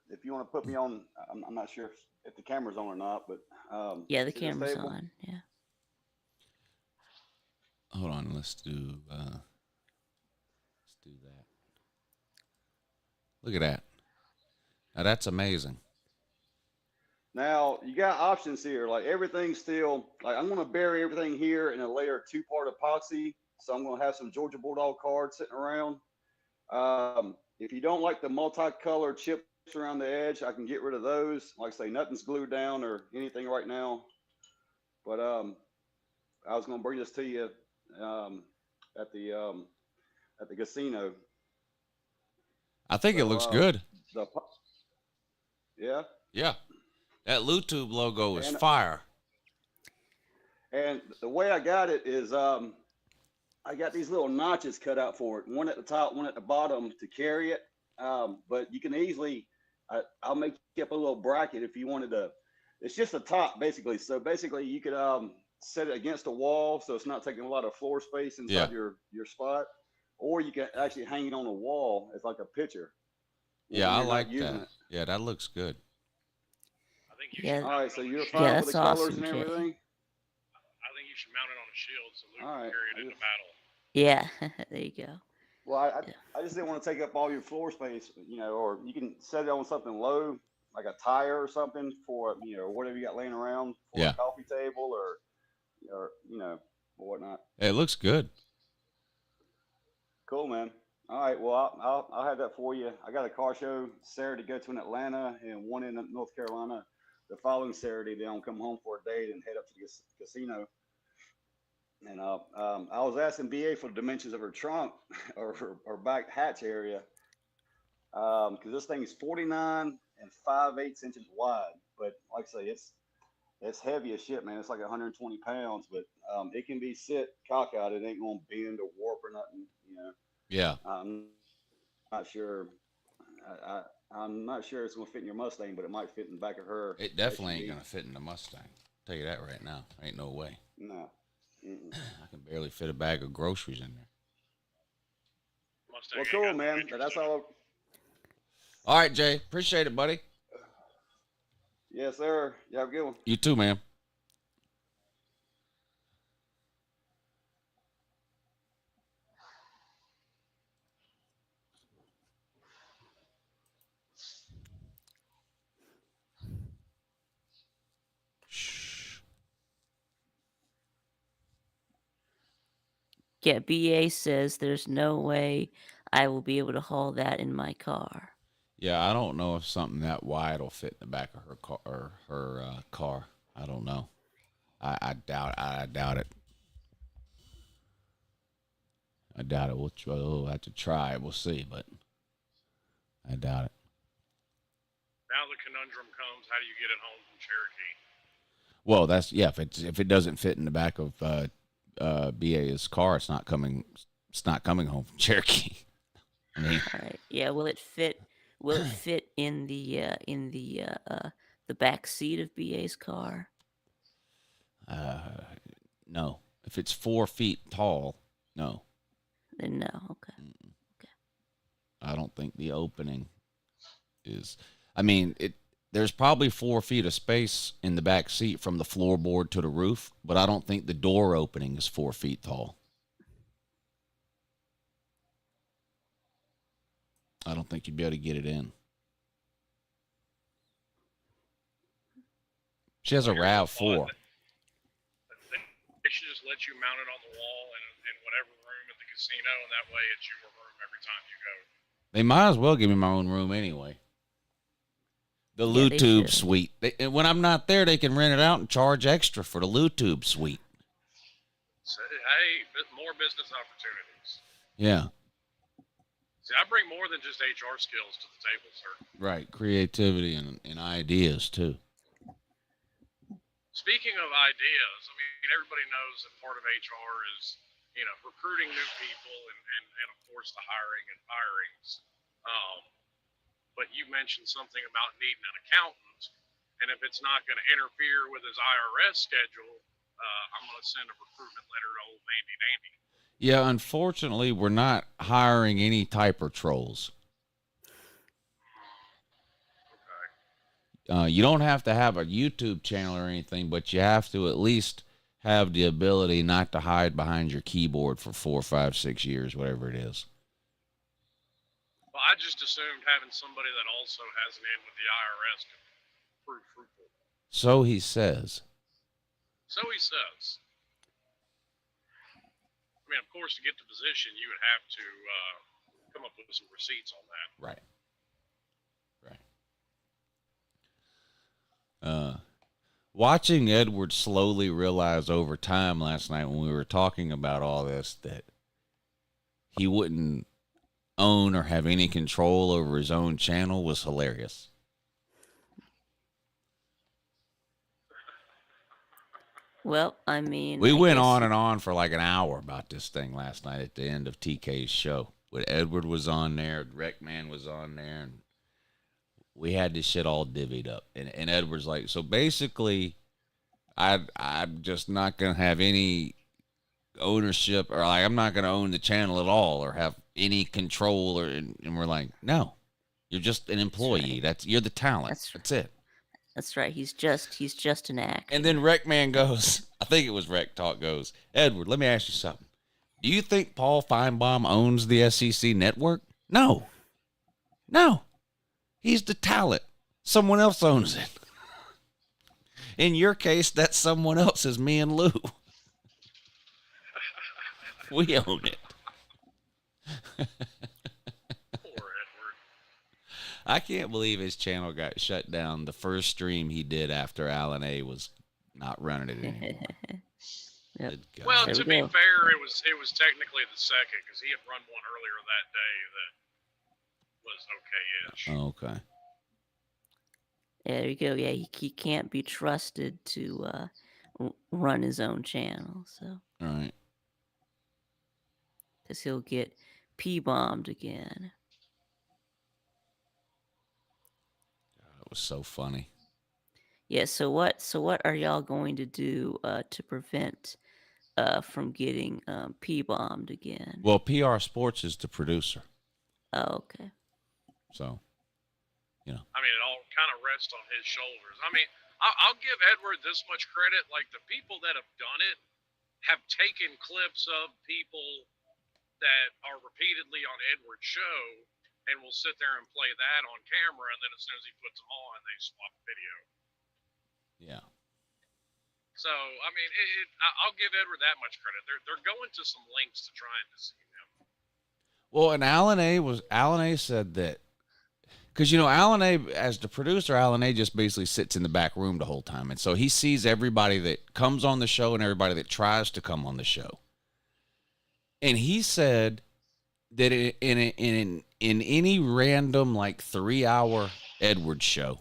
If you want to put me on, I'm not sure if the camera's on or not, but Yeah, the to this camera's table. on. Yeah. Hold on, let's do that. Look at that. Now that's amazing. Now you got options here. Like everything's still like I'm going to bury everything here in a layer of 2-part epoxy. So I'm going to have some Georgia Bulldog cards sitting around. If you don't like the multicolored chips around the edge, I can get rid of those. Like I say, nothing's glued down or anything right now. But I was going to bring this to you at the casino. I think it looks good. Yeah. Yeah. That LouTube logo is And- fire. And the way I got it is I got these little notches cut out for it. One at the top, one at the bottom to carry it. But you can easily, I'll make you up a little bracket if you wanted to. It's just a top basically. So basically you could set it against a wall so it's not taking a lot of floor space inside your spot, or you can actually hang it on a wall as like a picture. Yeah, I you're not like using that. it. Yeah, that looks good. I think you Yeah. should All mount right, it so on you're a fine shield. with the that's colors awesome, and Jay. everything. I think you should mount it on a shield so Luke All can right, carry I it into just- battle. Yeah, there you go. Well, Yeah. I just didn't want to take up all your floor space, or you can set it on something low, like a tire or something for, whatever you got laying around for Yeah. a coffee table or or whatnot. It looks good. Cool, man. All right, well, I'll have that for you. I got a car show Saturday to go to in Atlanta and one in North Carolina the following Saturday. Then I'll come home for a day and head up to the casino. And I was asking BA for the dimensions of her trunk or her back hatch area, because this thing is 49 and 5/8 inches wide. But like I say, it's heavy as shit, man. It's like 120 pounds, but it can be sit cockeyed. It ain't gonna bend or warp or nothing. Yeah. I'm not sure. I'm not sure it's gonna fit in your Mustang, but it might fit in the back of her. It definitely ain't SUV. gonna fit in the Mustang. Tell you that right now. Ain't no way. No. Mm-mm. I can barely fit a bag of groceries in there. Mustang Well, ain't cool, got no man. interest That's in it. all. All right, Jay. Appreciate it, buddy. Yes, sir. You have a good one. You too, man. Shh. Yeah, BA says there's no way I will be able to haul that in my car. Yeah, I don't know if something that wide will fit in the back of her car or her car. I don't know. I doubt. I doubt it. I doubt it. We'll have to try. We'll see, but I doubt it. Now the conundrum comes: how do you get it home from Cherokee? Well, that's yeah. If it doesn't fit in the back of BA's car, it's not coming. It's not coming home from Cherokee. I mean, All right. Yeah. Will it fit? Will it fit in the back seat of BA's car? no. If it's 4 feet tall, no. Then no. Okay. I don't think the opening is. I mean, there's probably 4 feet of space in the back seat from the floorboard to the roof, but I don't think the door opening is 4 feet tall. I don't think you'd be able to get it in. She has a Here's the RAV4. thought. They should just let you mount it on the wall in whatever room at the casino, and that way it's your room every time you go. They might as well give me my own room anyway. The Yeah, they Viktube should. suite. When I'm not there, they can rent it out and charge extra for the Viktube suite. So, hey, more business opportunities. Yeah. See, I bring more than just HR skills to the table, sir. Right. Creativity and ideas, too. Speaking of ideas, I mean, everybody knows that part of HR is, recruiting new people and of course, the hiring and firings. But you mentioned something about needing an accountant, and if it's not going to interfere with his IRS schedule, I'm going to send a recruitment letter to old Mandy Dandy. Yeah, unfortunately, we're not hiring any typer trolls. Okay. You don't have to have a YouTube channel or anything, but you have to at least have the ability not to hide behind your keyboard for 4, 5, 6 years, whatever it is. Well, I just assumed having somebody that also has an in with the IRS could prove fruitful. So he says. So he says. I mean, of course, to get the position, you would have to come up with some receipts on that. Right. Watching Edward slowly realize over time last night when we were talking about all this that he wouldn't own or have any control over his own channel was hilarious. Well, I mean, We I went guess on and on for like an hour about this thing last night at the end of TK's show. When Edward was on there, Wreckman was on there, and we had this shit all divvied up. And Edward's like, so basically, I'm just not gonna have any ownership, or like I'm not gonna own the channel at all or have any control, or and we're like, no, you're just an employee. You're the talent. That's it. That's right. He's just an actor. And then Rec Man goes, I think it was Rec Talk goes, Edward, let me ask you something. Do you think Paul Feinbaum owns the SEC network? No. No. He's the talent. Someone else owns it. In your case, that someone else is me and Lou. We own it. Poor Edward. I can't believe his channel got shut down. The first stream he did after Alan A was not running it anymore. Yep. Good God. Well, There to we be go. fair, it was technically the second because he had run one earlier that day that was okay-ish. Okay. There you go. Yeah, he can't be trusted to run his own channel, so All right. because he'll get P-bombed again. That was so funny. Yeah. So what are y'all going to do to prevent from getting P-bombed again? Well, PR Sports is the producer, Oh, okay. so I mean, it all kind of rests on his shoulders. I mean, I'll give Edward this much credit. Like, the people that have done it have taken clips of people that are repeatedly on Edward's show and will sit there and play that on camera, and then as soon as he puts them on, they swap video. yeah. So, I mean, I'll give Edward that much credit. They're going to some lengths to try and deceive him. Well, and Alan A said that, because, Alan A, as the producer, Alan A just basically sits in the back room the whole time. And so he sees everybody that comes on the show and everybody that tries to come on the show. And he said that in any random, like, 3-hour Edward show,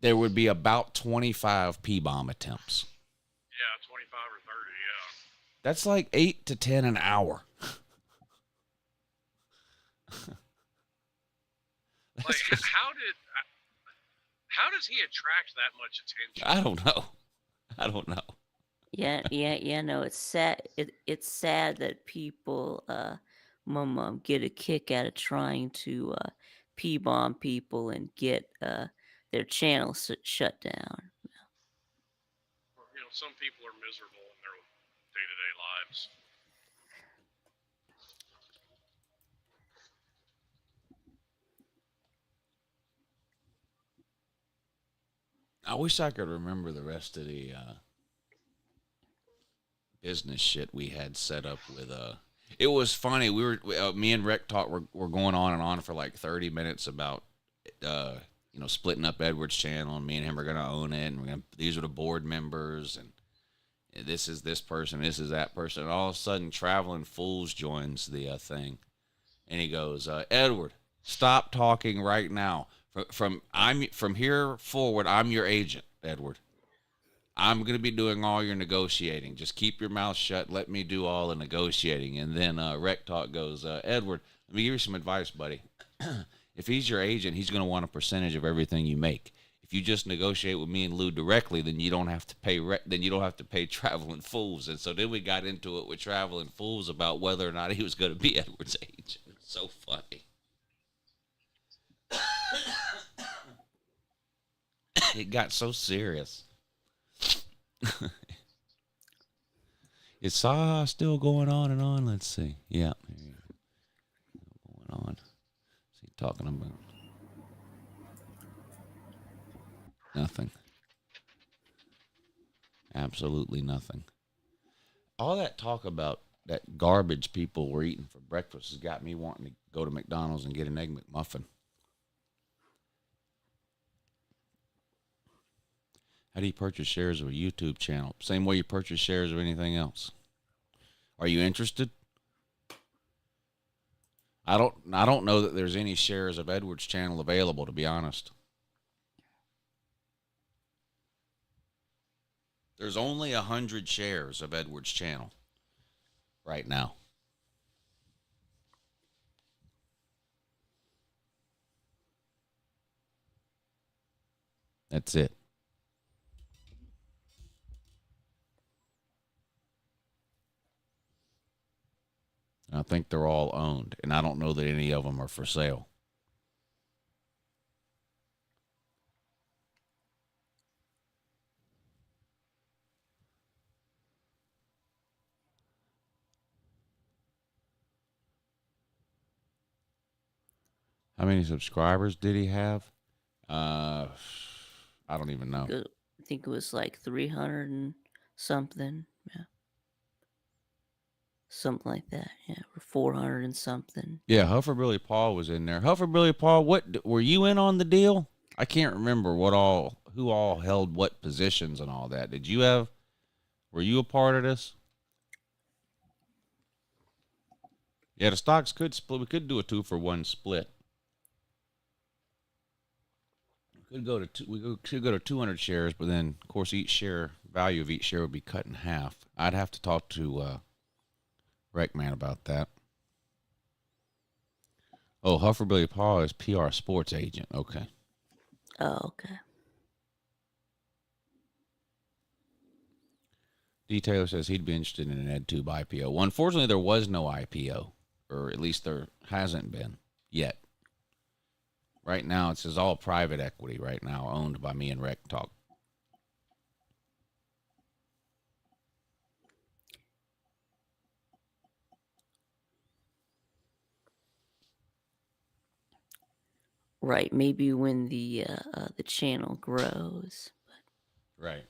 there would be about 25 P-bomb attempts. Yeah, 25 or 30, yeah. That's like 8 to 10 an hour. Like, how does he attract that much attention? I don't know. Yeah. No, it's sad. It's sad that people get a kick out of trying to P-bomb people and get their channel shut down. Some people are miserable in their day-to-day lives. I wish I could remember the rest of the business shit we had set up with. It was funny. We were me and Rec Talk were going on and on for like 30 minutes about splitting up Edward's channel, and me and him are gonna own it, and these are the board members, and this is this person, this is that person, and all of a sudden, Traveling Fools joins the thing, and he goes, Edward, stop talking right now. From here forward, I'm your agent, Edward. I'm going to be doing all your negotiating. Just keep your mouth shut. Let me do all the negotiating. And then Rec Talk goes, Edward, let me give you some advice, buddy. If he's your agent, he's going to want a percentage of everything you make. If you just negotiate with me and Lou directly, then you don't have to pay Traveling Fools. And so then we got into it with Traveling Fools about whether or not he was going to be Edward's agent. It's so funny. It got so serious. Is Saha still going on and on? Let's see. Yeah. Going on. What's he talking about? Nothing. Absolutely nothing. All that talk about that garbage people were eating for breakfast has got me wanting to go to McDonald's and get an Egg McMuffin. How do you purchase shares of a YouTube channel? Same way you purchase shares of anything else. Are you interested? I don't know that there's any shares of Edward's channel available, to be honest. There's only 100 shares of Edward's channel right now. That's it. I think they're all owned, and I don't know that any of them are for sale. How many subscribers did he have? I don't even know. I think it was like 300 and something. Yeah. Something like that. Yeah. Or 400 and something. Yeah, Huffer Billy Paul was in there. Huffer Billy Paul, what were you in on the deal? I can't remember who all held what positions and all that. Were you a part of this? Yeah, the stocks could split. We could do a 2-for-1 split. We could go to 200 shares, but then of course value of each share would be cut in half. I'd have to talk to Wreckman about that. Oh, Huffer Billy Paul is PR sports agent. Okay. Oh, okay. Detailer says he'd be interested in an EdTube IPO. Well, unfortunately, there was no IPO, or at least there hasn't been yet. Right now, it says all private equity right now, owned by me and Rec Talk. Right. Maybe when the channel grows. Right.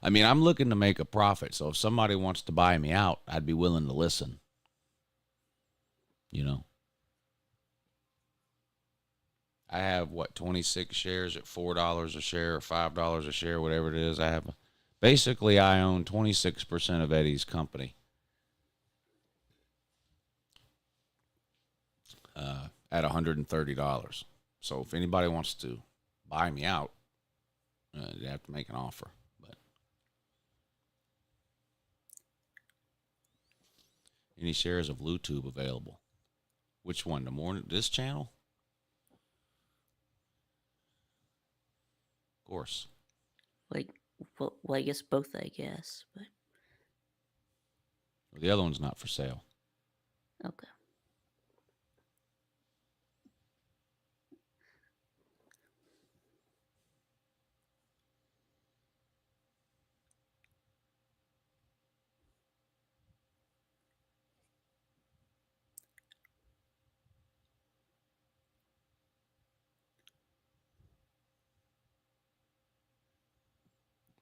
I mean, I'm looking to make a profit, so if somebody wants to buy me out, I'd be willing to listen. You know, I have 26 shares at $4 a share or $5 a share, whatever it is. I own 26% of Eddie's company. At $130. So if anybody wants to buy me out, they have to make an offer. But any shares of Viktube available? Which one? This channel? Of course. Well, I guess both. I guess, but The other one's not for sale. okay.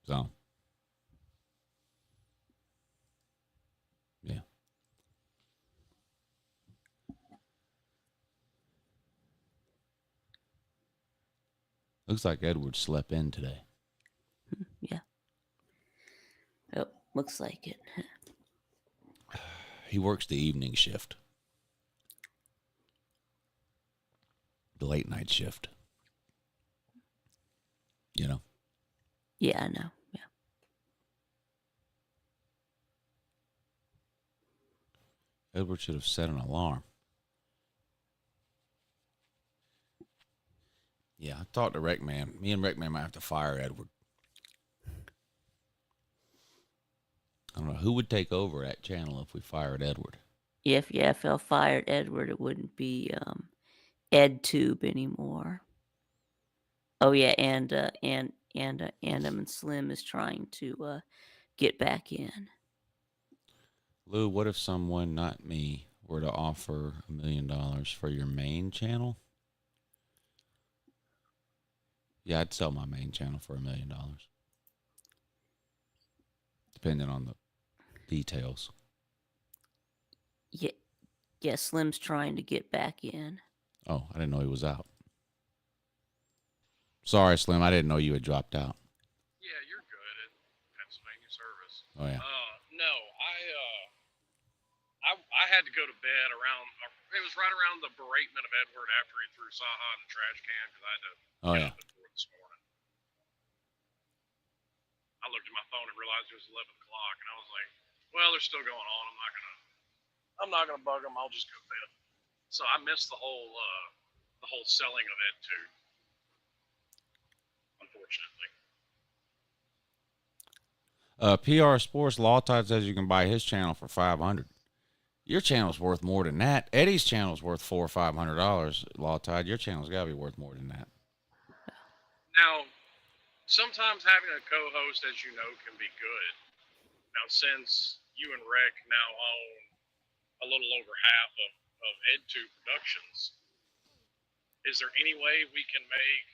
So, yeah. Looks like Edward slept in today. Yeah. Oh, looks like it. He works the evening shift. The late night shift. You know? Yeah, I know. Yeah. Edward should have set an alarm. Yeah, I talked to Wreckman. Me and Wreckman might have to fire Edward. I don't know. Who would take over that channel if we fired Edward? If YFL fired Edward, it wouldn't be EdTube anymore. Oh yeah, and Slim is trying to get back in. Lou, what if someone, not me, were to offer $1 million for your main channel? Yeah, I'd sell my main channel for $1 million. Depending on the details. Yeah, Slim's trying to get back in. Oh, I didn't know he was out. Sorry, Slim, I didn't know you had dropped out. Yeah, you're good at Pennsylvania service. Oh, yeah. No, I had to go to bed around. It was right around the beratement of Edward after he threw Saha in the trash can because I had to get up at 4 this morning. I looked at my phone and realized it was 11 o'clock, and I was like, "Well, they're still going on. I'm not gonna bug them. I'll just go to bed." So I missed the whole selling of EdTube, unfortunately. PR Sports Law Tide says you can buy his channel for $500. Your channel's worth more than that. Eddie's channel's worth $400 or $500. Law Tide, your channel's got to be worth more than that. Now, sometimes having a co-host, as you know, can be good. Now, since you and Rick now own a little over half of Ed2 Productions, is there any way we can make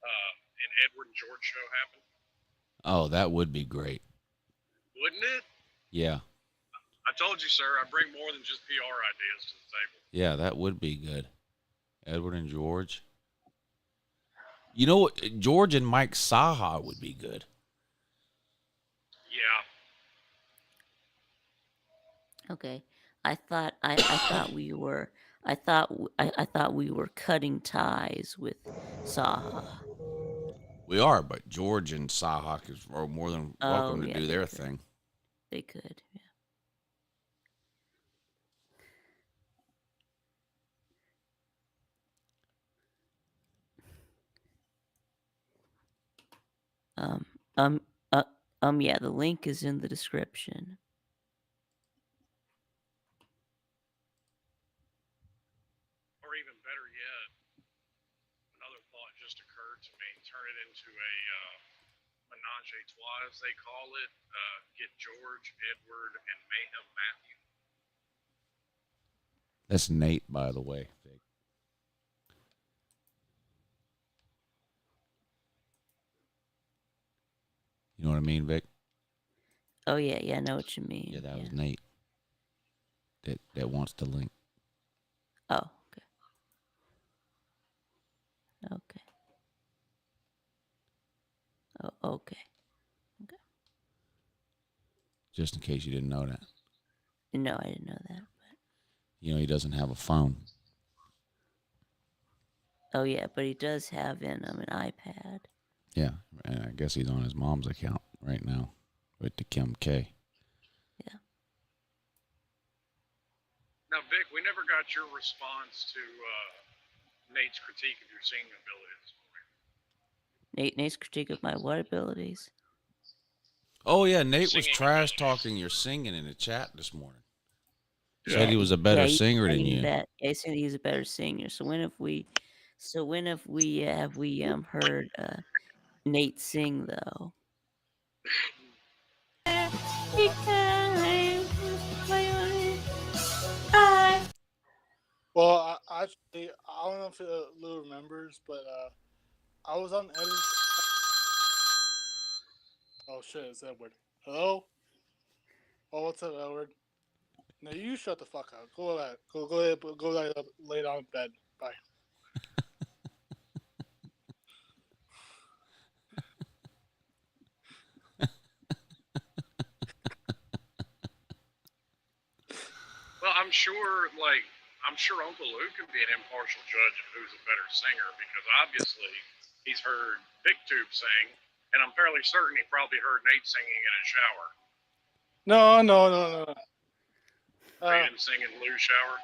an Edward and George show happen? Oh, that would be great. Wouldn't it? Yeah. I told you, sir, I bring more than just PR ideas to the table. Yeah, that would be good. Edward and George. You know what? George and Mike Saha would be good. Yeah. Okay. I thought we were I thought we were cutting ties with Saha. We are, but George and Saha are more than welcome to yeah, do they their could. thing. They could. Yeah. Um, um, yeah, the link is in the description. Or even better yet, another thought just occurred to me. Turn it into a menage a trois, as they call it. Get George, Edward, and Mayhem Matthew. That's Nate, by the way. You know what I mean, Vic? Oh yeah, I know what you mean. Yeah, that was Nate. That wants the link. Oh, okay. Okay. Oh, okay. Okay. Just in case you didn't know that. No, I didn't know that. But... You know, he doesn't have a phone. Oh yeah, but he does have an iPad. Yeah, and I guess he's on his mom's account right now with the Kim K. Yeah. Now, Vic, we never got your response to Nate's critique of your singing ability this morning. Nate's critique of my what abilities? Oh yeah, Nate was Singing trash abilities. talking your singing in the chat this morning. Yeah. Said he was a better he singer than said you. That, yeah, he said he's a better singer. So when have we heard Nate sing though? Well, actually, I don't know if Lou remembers, but I was on Eddie's. Oh shit, it's Edward. Hello? Oh, what's up, Edward? No, you shut the fuck up. Go ahead. Go lay down in bed. Bye. Well, I'm sure Uncle Lou can be an impartial judge of who's a better singer, because obviously he's heard Viktube sing, and I'm fairly certain he probably heard Nate singing in his shower. No. He didn't sing in Lou's shower.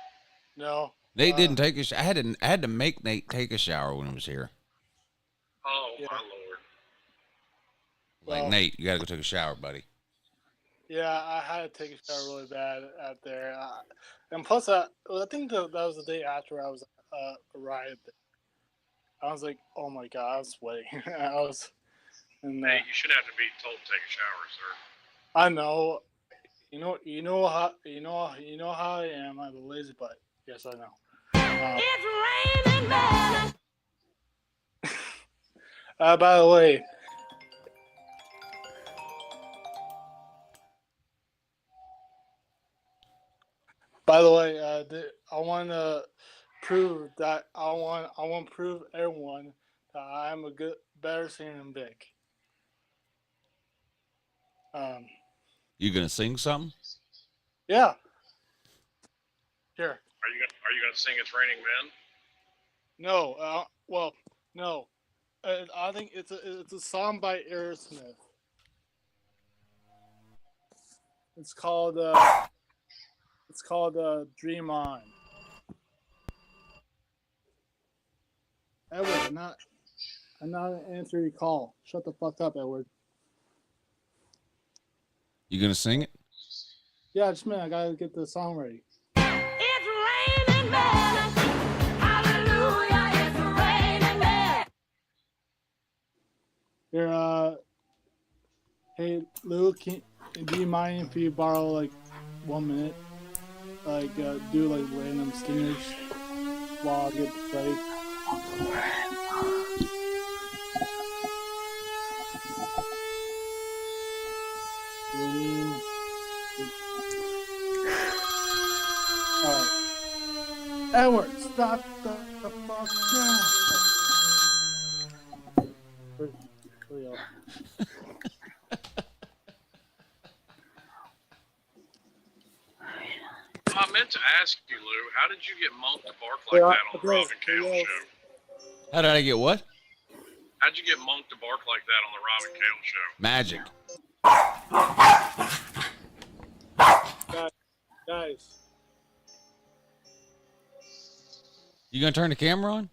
No. Nate didn't take a shower. I had to make Nate take a shower when he was here. Oh Yeah. my lord! Like, Well, Nate, you got to go take a shower, buddy. Yeah, I had to take a shower really bad out there, and plus, I think that was the day after I was arrived. I was like, oh my god, I was sweating. And Hey, you should have to be told to take a shower, sir. I know, you know how I am. I'm a lazy butt. Yes, I know. It's raining men. By the way. I want to prove that I want to prove everyone that I'm a better singer than Vic. You gonna sing something? Yeah. Here. Are you gonna sing "It's Raining Men"? No. No. I think it's a song by Aerosmith. It's called Dream On. Edward, I'm not answering your call. Shut the fuck up, Edward. You gonna sing it? Yeah, just a minute. I gotta get the song ready. It's raining men. Hallelujah, it's raining men. Here, hey Lou, do you mind if you borrow like 1 minute? Like do like random stingers while I get ready. Alright. Edward, stop the fuck down. Where we go? I meant to ask you, Lou, how did you get Monk to bark like that on the Robin Cale show? How did I get what? How'd you get Monk to bark like that on the Robin Cale show? Magic. Guys. You gonna turn the camera on?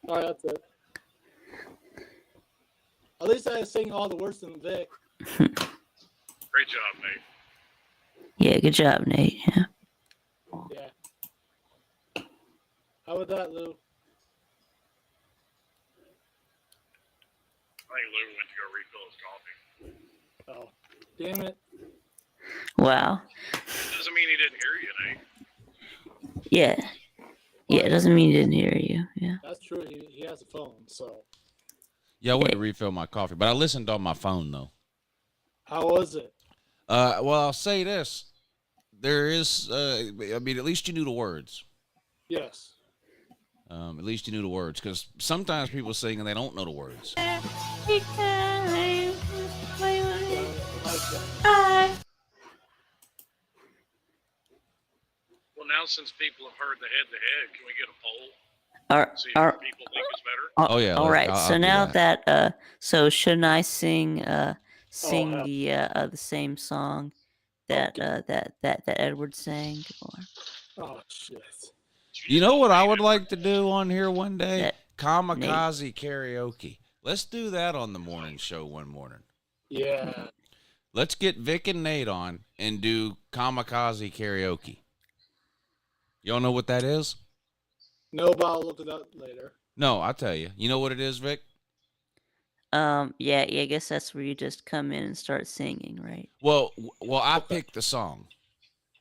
Alright, that's it. At least I sing all the words than Vic. Great job, Nate. Yeah, good job, Nate. Yeah. Yeah. How about that, Lou? I think Lou went to go refill his coffee. Oh, damn it. Wow. Doesn't mean he didn't hear you, Nate. Yeah. Yeah, it doesn't mean he didn't hear you. Yeah. That's true. He has a phone. So Yeah, I went to refill my coffee, but I listened on my phone though. how was it? Well, I'll say this: there is, I mean, at least you knew the words. Yes. At least you knew the words, because sometimes people sing and they don't know the words. Well, now since people have heard the head-to-head, can we get a poll? See Are if people think it's better. Oh, yeah, All right. I'll So do now that. that so shouldn't I sing hell. the same song that that Edward sang, or Oh shit. You know what I would like to do on here one day? that Kamikaze karaoke. Let's do that on the morning show one morning. Yeah. Let's get Vic and Nate on and do kamikaze karaoke. Y'all know what that is? No, but I'll look it up later. No, I'll tell you. You know what it is, Vic? yeah, I guess that's where you just come in and start singing, right? Well, I pick the song.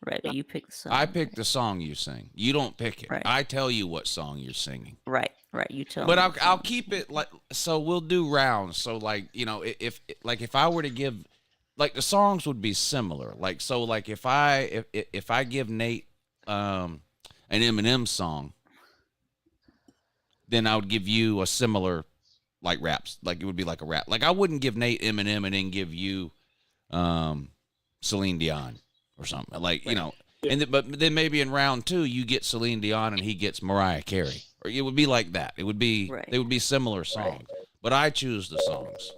Right, but you pick the song. I pick the song you sing. You don't pick it. Right. I tell you what song you're singing. Right, you tell But me. I'll keep it like, so we'll do rounds. So like, you know, if I were to give, like, the songs would be similar. Like, so like if I give Nate an Eminem song, then I would give you a similar, like, raps. Like, it would be like a rap. Like, I wouldn't give Nate Eminem and then give you Celine Dion or something. Like, you know, and but then maybe in round 2 you get Celine Dion and he gets Mariah Carey. Or it would be like that. It would be they would be similar songs. But I choose the songs.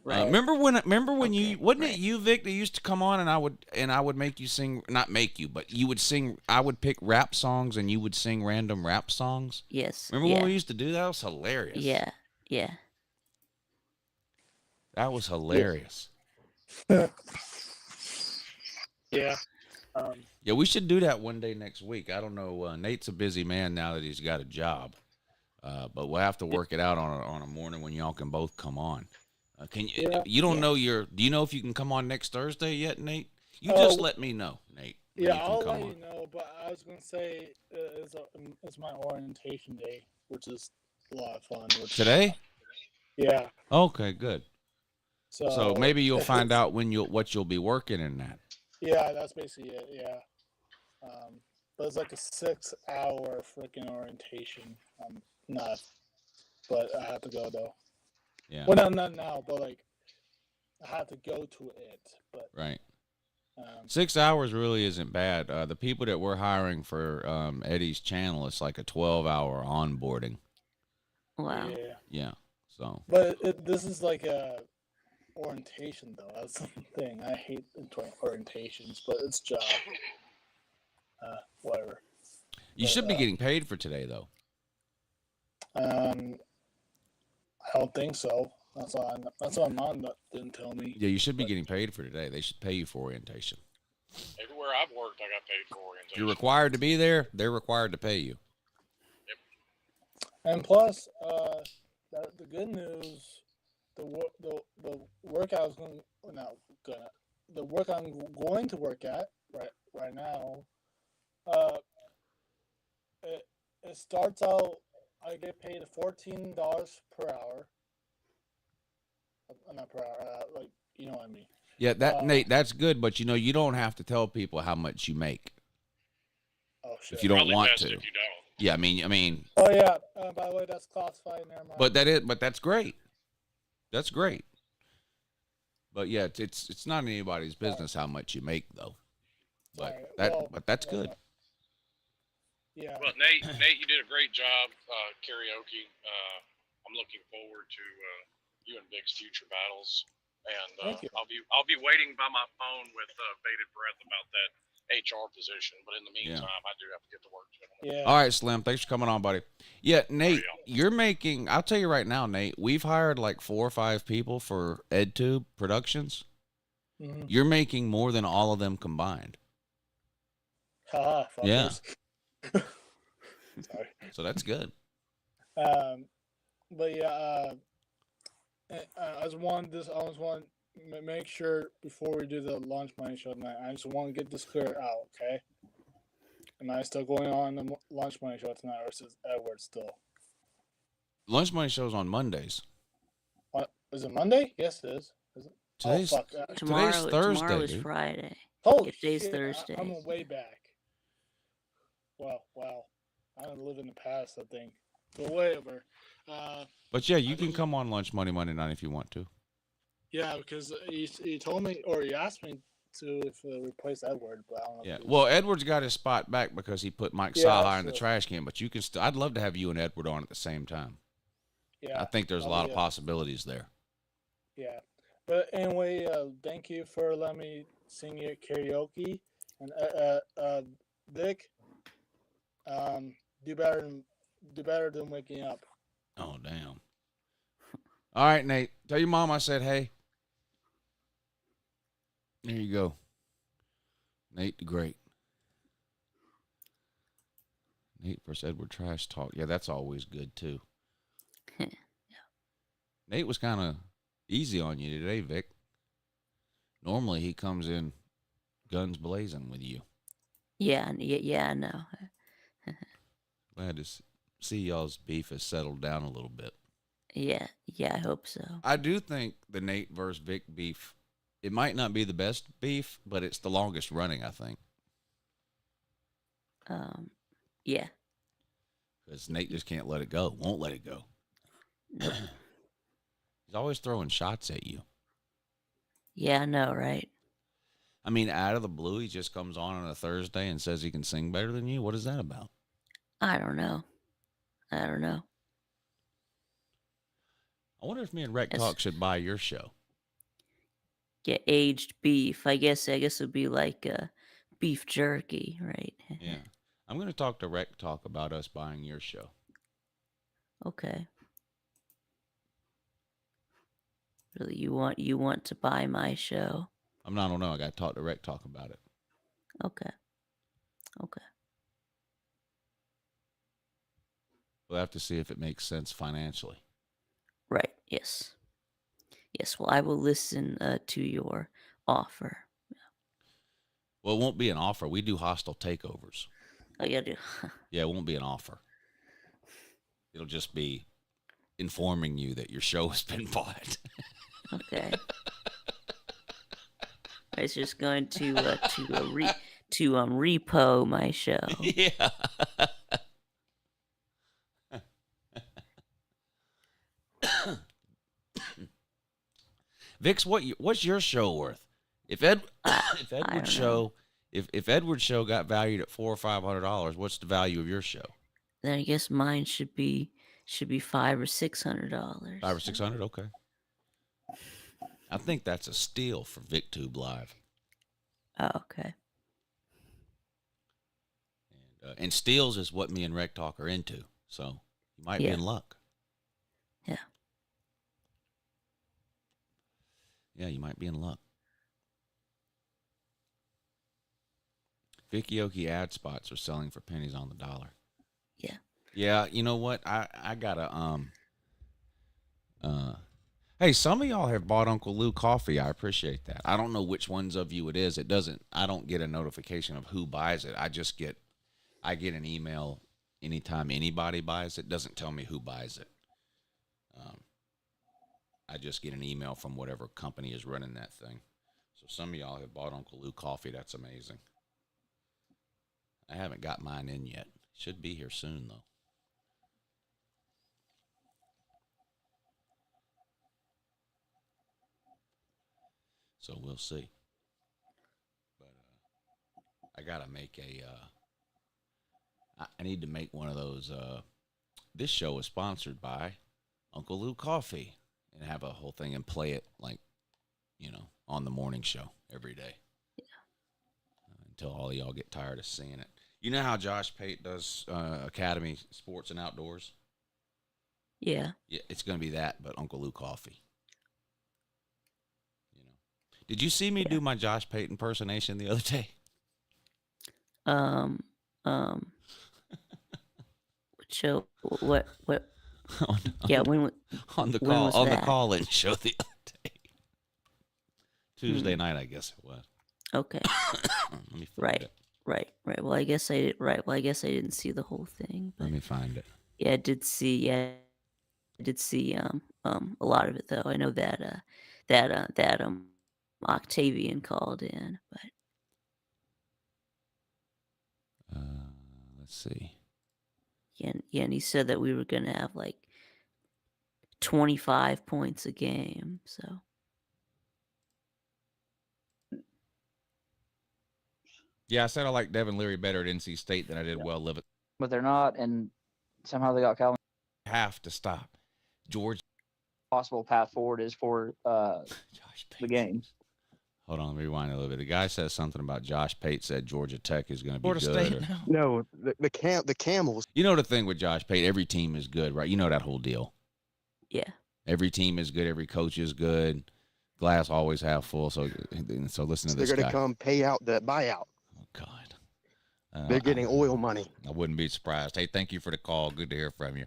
Right. Remember when you wasn't it you, Vic, that used to come on and I would make you sing, not make you, but you would sing. I would pick rap songs and you would sing random rap songs. Yes. Remember when we used to do that? That was hilarious. Yeah. That was hilarious. Yeah. Yeah, we should do that one day next week. I don't know. Nate's a busy man now that he's got a job, but we'll have to work it out on a morning when y'all can both come on. Can you? Yeah. You don't know your? Do you know if you can come on next Thursday yet, Nate? You just let me know, Nate. when Yeah, you can I'll come let on. you know. But I was gonna say it's my orientation day, which is a lot of fun. Today? Yeah. Okay, good. So maybe you'll if find it's- out what you'll be working in that. Yeah, that's basically it. Yeah. But it's like a 6-hour freaking orientation. I'm not, but I have to go though. Yeah. Well, not now, but like I have to go to it. But Right. 6 hours really isn't bad. The people that we're hiring for Eddie's channel, it's like a 12-hour onboarding. Wow. Yeah. Yeah. So. But this is like a orientation though. That's the thing. I hate orientations, but it's job. Whatever. You should be getting paid for today, though. I don't think so. That's what Mom didn't tell me. Yeah, you should be getting paid for today. They should pay you for orientation. Everywhere I've worked, I got paid for orientation. If you're required to be there, they're required to pay you. And plus, the good news, the work I was the work I'm going to work at right now, it starts out. I get paid $14 per hour. Not per hour, like you know what I mean. Yeah, Nate, that's good, but you don't have to tell people how much you make Oh shit. if you don't Probably want best to. if you don't. Yeah, I mean. Oh yeah. By the way, that's classified. Never mind. But that's great. That's great. But yeah, it's not anybody's business how much you make though. But that's good. Yeah. Well, Nate, you did a great job karaoke. I'm looking forward to you and Vic's future battles, and Thank you. I'll be waiting by my phone with bated breath about that HR position. But in the meantime, I do have to get to work, gentlemen. Yeah. All right, Slim. Thanks for coming on, buddy. Yeah, Nate, yeah. you're making. I'll tell you right now, Nate. We've hired like 4 or 5 people for EdTube Productions. Mm-hmm. You're making more than all of them combined. Haha. Yeah. Fuckers. Sorry. So that's good. But yeah, I just want to make sure before we do the launch money show tonight. I just want to get this clear out, okay? Am I still going on the Lunch Money Show tonight, or is Edward still? Lunch Money Show's on Mondays. What, is it Monday? Yes, it is. Is it? Today's, oh, fuck. Tomorrow, today's Thursday. tomorrow is dude. Friday. Holy Today's shit, Thursday. I'm way back. Wow. I live in the past, I think. But whatever. But yeah, you can come on Lunch Money Monday night if you want to. Yeah, because he told me, or he asked me to replace Edward, but I don't know. Yeah, well, Edward's got his spot back because he put Mike Saha in the trash can. But you can still. I'd love to have you and Edward on at the same time. Yeah, I think there's a lot of possibilities there. Yeah, but anyway, thank you for letting me sing you at karaoke, and Vic, do better than waking up. Oh damn! All right, Nate. Tell your mom I said hey. There you go. Nate the Great. Nate versus Edward Trash Talk. Yeah, that's always good too. Yeah. Nate was kind of easy on you today, Vic. Normally he comes in guns blazing with you. Yeah, I know. Glad to see y'all's beef has settled down a little bit. Yeah, I hope so. I do think the Nate versus Vic beef, it might not be the best beef, but it's the longest running, I think. Yeah. Because Nate just can't let it go. Won't let it go. He's always throwing shots at you. Yeah, I know, right? I mean, out of the blue, he just comes on a Thursday and says he can sing better than you. What is that about? I don't know. I wonder if me and Rec Talk should buy your show. Get aged beef. I guess it would be like beef jerky, right? Yeah. I'm going to talk to Rec Talk about us buying your show. Okay. Really, you want to buy my show? I don't know. I got to talk to Rec Talk about it. Okay. We'll have to see if it makes sense financially. Right. Yes. Well, I will listen to your offer. Well, it won't be an offer. We do hostile takeovers. Oh, yeah, do. Yeah, it won't be an offer. It'll just be informing you that your show has been bought. Okay. It's just going to repo my show. Yeah. Vix, what's your show worth? If Edward's show got valued at $400 or $500, what's the value of your show? Then I guess mine should be $500 or $600. $500 or $600, okay. I think that's a steal for Viktube Live. Oh, okay. And steals is what me and Rec Talk are into, so you might be in luck. Yeah. Yeah, you might be in luck. Vikioki ad spots are selling for pennies on the dollar. Yeah. Yeah, you know what? I gotta hey, some of y'all have bought Uncle Lou coffee. I appreciate that. I don't know which ones of you it is. I don't get a notification of who buys it. I get an email anytime anybody buys it. It doesn't tell me who buys it. I just get an email from whatever company is running that thing. So some of y'all have bought Uncle Lou coffee. That's amazing. I haven't got mine in yet. Should be here soon, though. So we'll see. But I got to make I need to make one of those. This show is sponsored by Uncle Lou Coffee. And have a whole thing and play it like, on the morning show every day. Yeah. Until all of y'all get tired of seeing it. You know how Josh Pate does Academy Sports and Outdoors? Yeah. Yeah, it's going to be that, but Uncle Lou Coffee. Did you see me do my Josh Pate impersonation the other day? Show what? Yeah, when on the call-in show the other day. Tuesday night, I guess it was. Okay. Let me find it. Right. Well, I guess I did. Right. Well, I guess I didn't see the whole thing, Let but me find it. yeah, I did see. Yeah, I did see. A lot of it though. I know that. Octavian called in, but Let's see. yeah, and he said that we were gonna have like 25 points a game. So Yeah, I said I like Devin Leary better at NC State than I did Will Levis. but they're not, and somehow they got Calvin. Have to stop. George. Possible path forward is for Josh the Pate. games. Hold on, rewind a little bit. The guy says something about Josh Pate said Georgia Tech is going to be Florida good. State now. No, the Camels. You know the thing with Josh Pate, every team is good, right? You know that whole deal. yeah, Every team is good. Every coach is good. Glass always half full. So listen to They're this going guy. to come pay out that buyout. Oh God. They're getting oil money. I wouldn't be surprised. Hey, thank you for the call. Good to hear from you.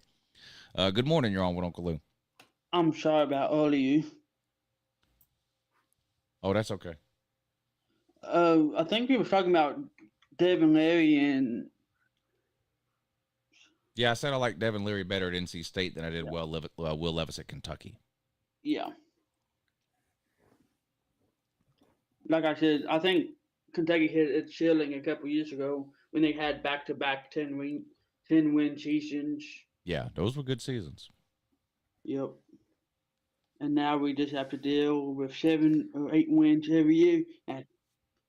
Good morning. You're on with Uncle Lou. I'm sorry about earlier. Oh, that's okay. I think we were talking about Devin Leary and Yeah, I said I like Devin Leary better at NC State than I did Will Levis at Kentucky. yeah. Like I said, I think Kentucky hit its ceiling a couple years ago when they had back-to-back 10-win seasons. Yeah, those were good seasons. Yep. And now we just have to deal with 7 or 8 wins every year, and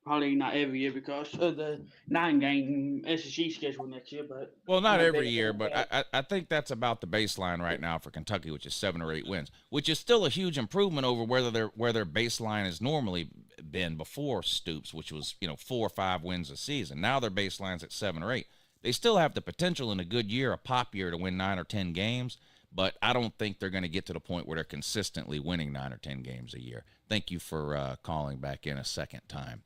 probably not every year because of the 9-game SEC schedule next year. But Well, not I'm every betting year, on but that. I think that's about the baseline right now for Kentucky, which is 7 or 8 wins, which is still a huge improvement over where their baseline has normally been before Stoops, which was 4 or 5 wins a season. Now their baseline's at 7 or 8. They still have the potential in a good year, a pop year, to win 9 or 10 games, but I don't think they're going to get to the point where they're consistently winning 9 or 10 games a year. Thank you for calling back in a second time.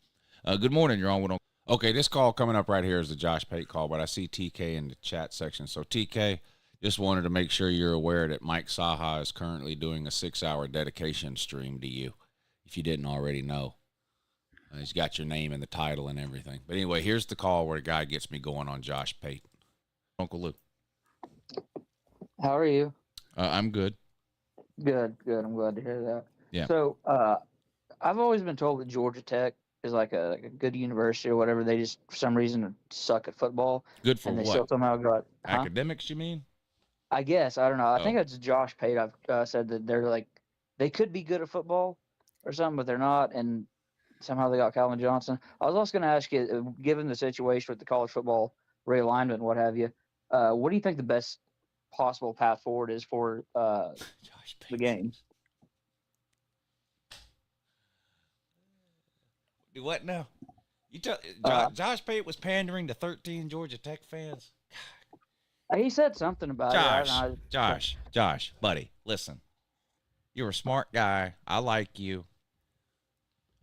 Good morning. You're on with. Okay, this call coming up right here is the Josh Pate call, but I see TK in the chat section. So, TK, just wanted to make sure you're aware that Mike Saha is currently doing a 6-hour dedication stream to you, if you didn't already know. He's got your name in the title and everything. But anyway, here's the call where the guy gets me going on Josh Pate. Uncle Lou. How are you? I'm good. Good. I'm glad to hear that. Yeah. So, I've always been told that Georgia Tech is like a good university or whatever. They just, for some reason, suck at football. Good for and they what? still somehow got Academics, you mean? I guess. I don't know. I Oh. think it's Josh Pate. I've said that they're like, they could be good at football or something, but they're not. And somehow they got Calvin Johnson. I was also going to ask you, given the situation with the college football realignment and what have you, what do you think the best possible path forward is for Josh Pate. the games? Do what now? You tell Josh Pate was pandering to 13 Georgia Tech fans. He said something about it. I don't know. Josh, buddy, listen. You're a smart guy. I like you.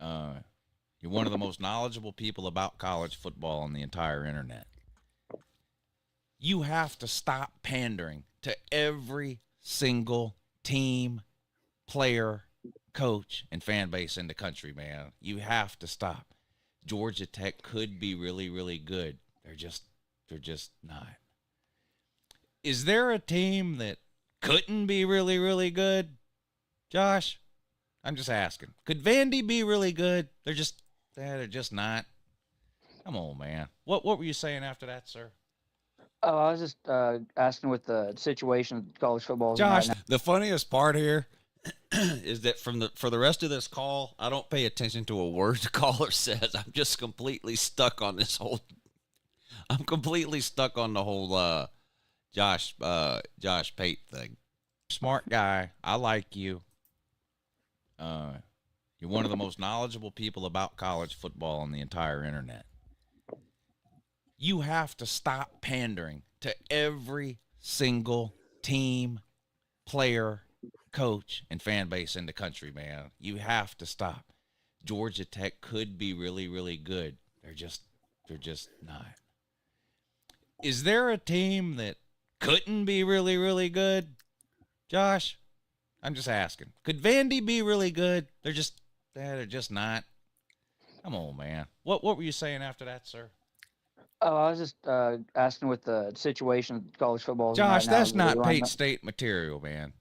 You're one of the most knowledgeable people about college football on the entire internet. You have to stop pandering to every single team, player, coach, and fan base in the country, man. You have to stop. Georgia Tech could be really, really good. They're just not. Is there a team that couldn't be really, really good, Josh? I'm just asking. Could Vandy be really good? They're just not. Come on, man. What were you saying after that, sir? Oh, I was just asking with the situation of college football. Josh, right now. the funniest part here is that for the rest of this call, I don't pay attention to a word the caller says. I'm just completely stuck on this whole. I'm completely stuck on the whole Josh Pate thing. Smart guy. I like you. You're one of the most knowledgeable people about college football on the entire internet. You have to stop pandering to every single team, player, coach, and fan base in the country, man. You have to stop. Georgia Tech could be really, really good. They're just not. Is there a team that couldn't be really, really good, Josh? I'm just asking. Could Vandy be really good? They're just not. Come on, man. What were you saying after that, sir? Oh, I was just asking with the situation of college football is in Josh, right now. that's the not Pate realignment. State material, man.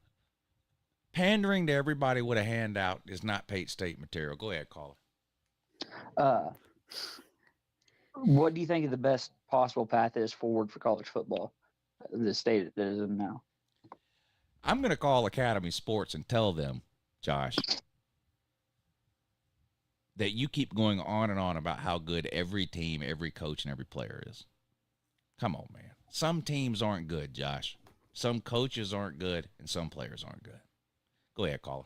Pandering to everybody with a handout is not Pate State material. Go ahead, caller. What do you think the best possible path is forward for college football? The state that is in now. I'm going to call Academy Sports and tell them, Josh, that you keep going on and on about how good every team, every coach, and every player is. Come on, man. Some teams aren't good, Josh. Some coaches aren't good, and some players aren't good. Go ahead, caller.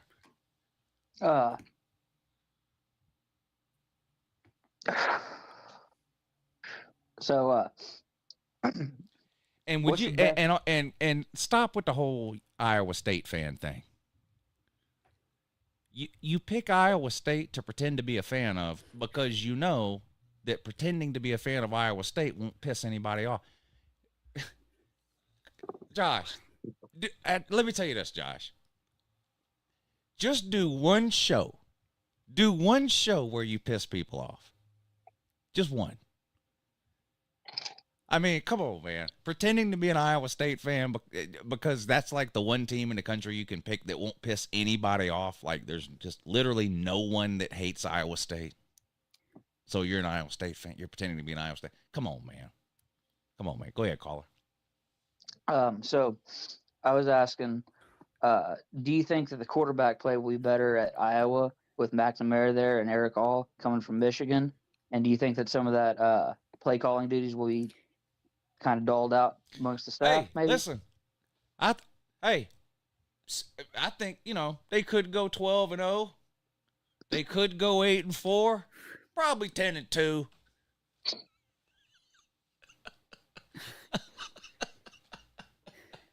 So, And would what's you the best- and stop with the whole Iowa State fan thing? You pick Iowa State to pretend to be a fan of because you know that pretending to be a fan of Iowa State won't piss anybody off. Josh, let me tell you this, Josh. Just do one show. Do one show where you piss people off. Just one. I mean, come on, man. Pretending to be an Iowa State fan because that's like the one team in the country you can pick that won't piss anybody off. Like there's just literally no one that hates Iowa State. So you're an Iowa State fan. You're pretending to be an Iowa State. Come on, man. Come on, man. Go ahead, caller. So I was asking, do you think that the quarterback play will be better at Iowa with McNamara there and Eric All coming from Michigan? And do you think that some of that play calling duties will be kind of dulled out amongst the staff? Hey, maybe. listen. I think, they could go 12-0. They could go 8-4. Probably 10-2.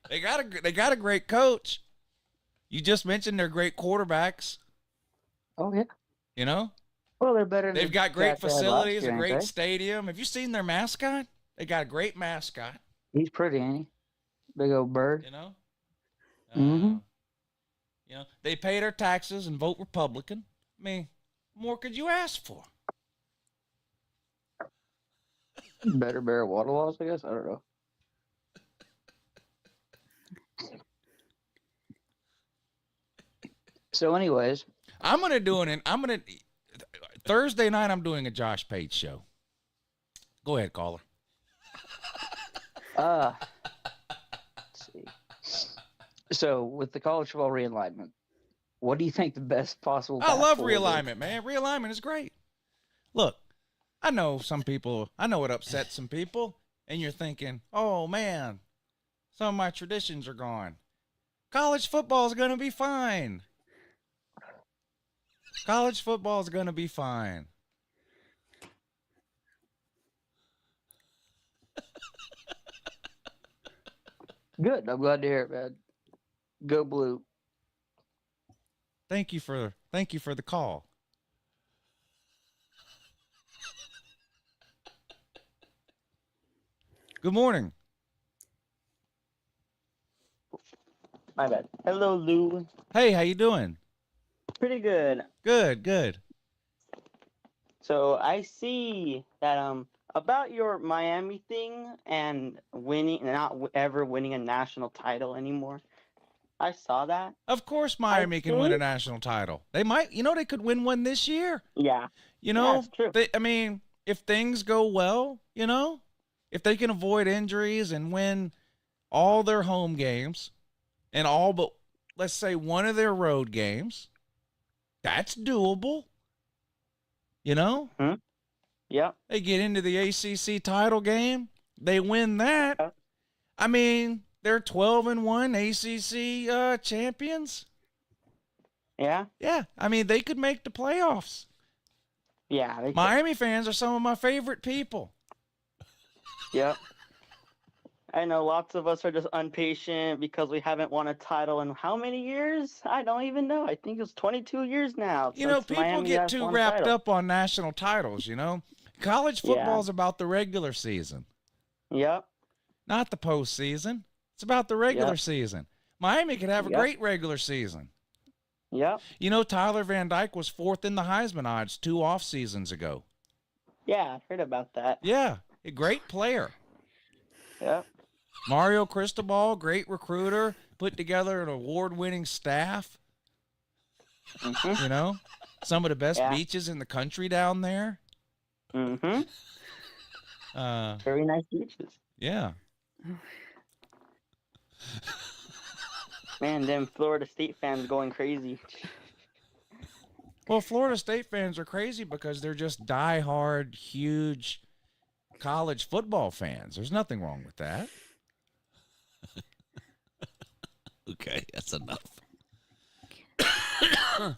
They got a great coach. You just mentioned they're great quarterbacks. Oh yeah. Well, they're better. They've got great facilities, a great ain't stadium. Have you seen their mascot? They got a great mascot. they? He's pretty, ain't he? Big old bird. Mhm. They pay their taxes and vote Republican. I mean, what more could you ask for? Better bear water laws, I guess. I don't know. So, anyways, Thursday night, I'm doing a Josh Page show. Go ahead, caller. let's see. So, with the college football realignment, what do you think the best possible? I path love forward is? realignment, man. Realignment is great. Look, I know it upsets some people, and you're thinking, oh, man, some of my traditions are gone. College football is going to be fine. College football is going to be fine. Good. I'm glad to hear it, man. Go blue. Thank you for the call. Good morning. My bad. Hello, Lou. Hey, how you doing? Pretty good. Good. So I see that about your Miami thing and ever winning a national title anymore. I saw that. Of course Miami can win a national title. They might, they could win one this year. Yeah. That's true. If things go well, if they can avoid injuries and win all their home games and all but, let's say, one of their road games, that's doable. Yeah. They get into the ACC title game. They win that. I mean, they're 12-1 ACC champions. Yeah. Yeah. I mean, they could make the playoffs. Yeah. Miami fans are some of my favorite people. Yep. I know lots of us are just impatient because we haven't won a title in how many years? I don't even know. I think it's 22 years now. People Miami get has too won a wrapped title. up on national titles, College football is about the regular season. Yep. Not the postseason. It's about the regular season. Miami could have a great regular season. Yep. Tyler Van Dyke was 4th in the Heisman odds 2 off seasons ago. Yeah, I heard about that. Yeah. A great player. Yeah. Mario Cristobal, great recruiter, put together an award-winning staff. Mm-hmm. You know, some of the best Yeah. beaches in the country down there. Mm-hmm. Very nice beaches. Yeah. Man, them Florida State fans going crazy. Well, Florida State fans are crazy because they're just diehard, huge college football fans. There's nothing wrong with that. Okay, that's enough. Oh,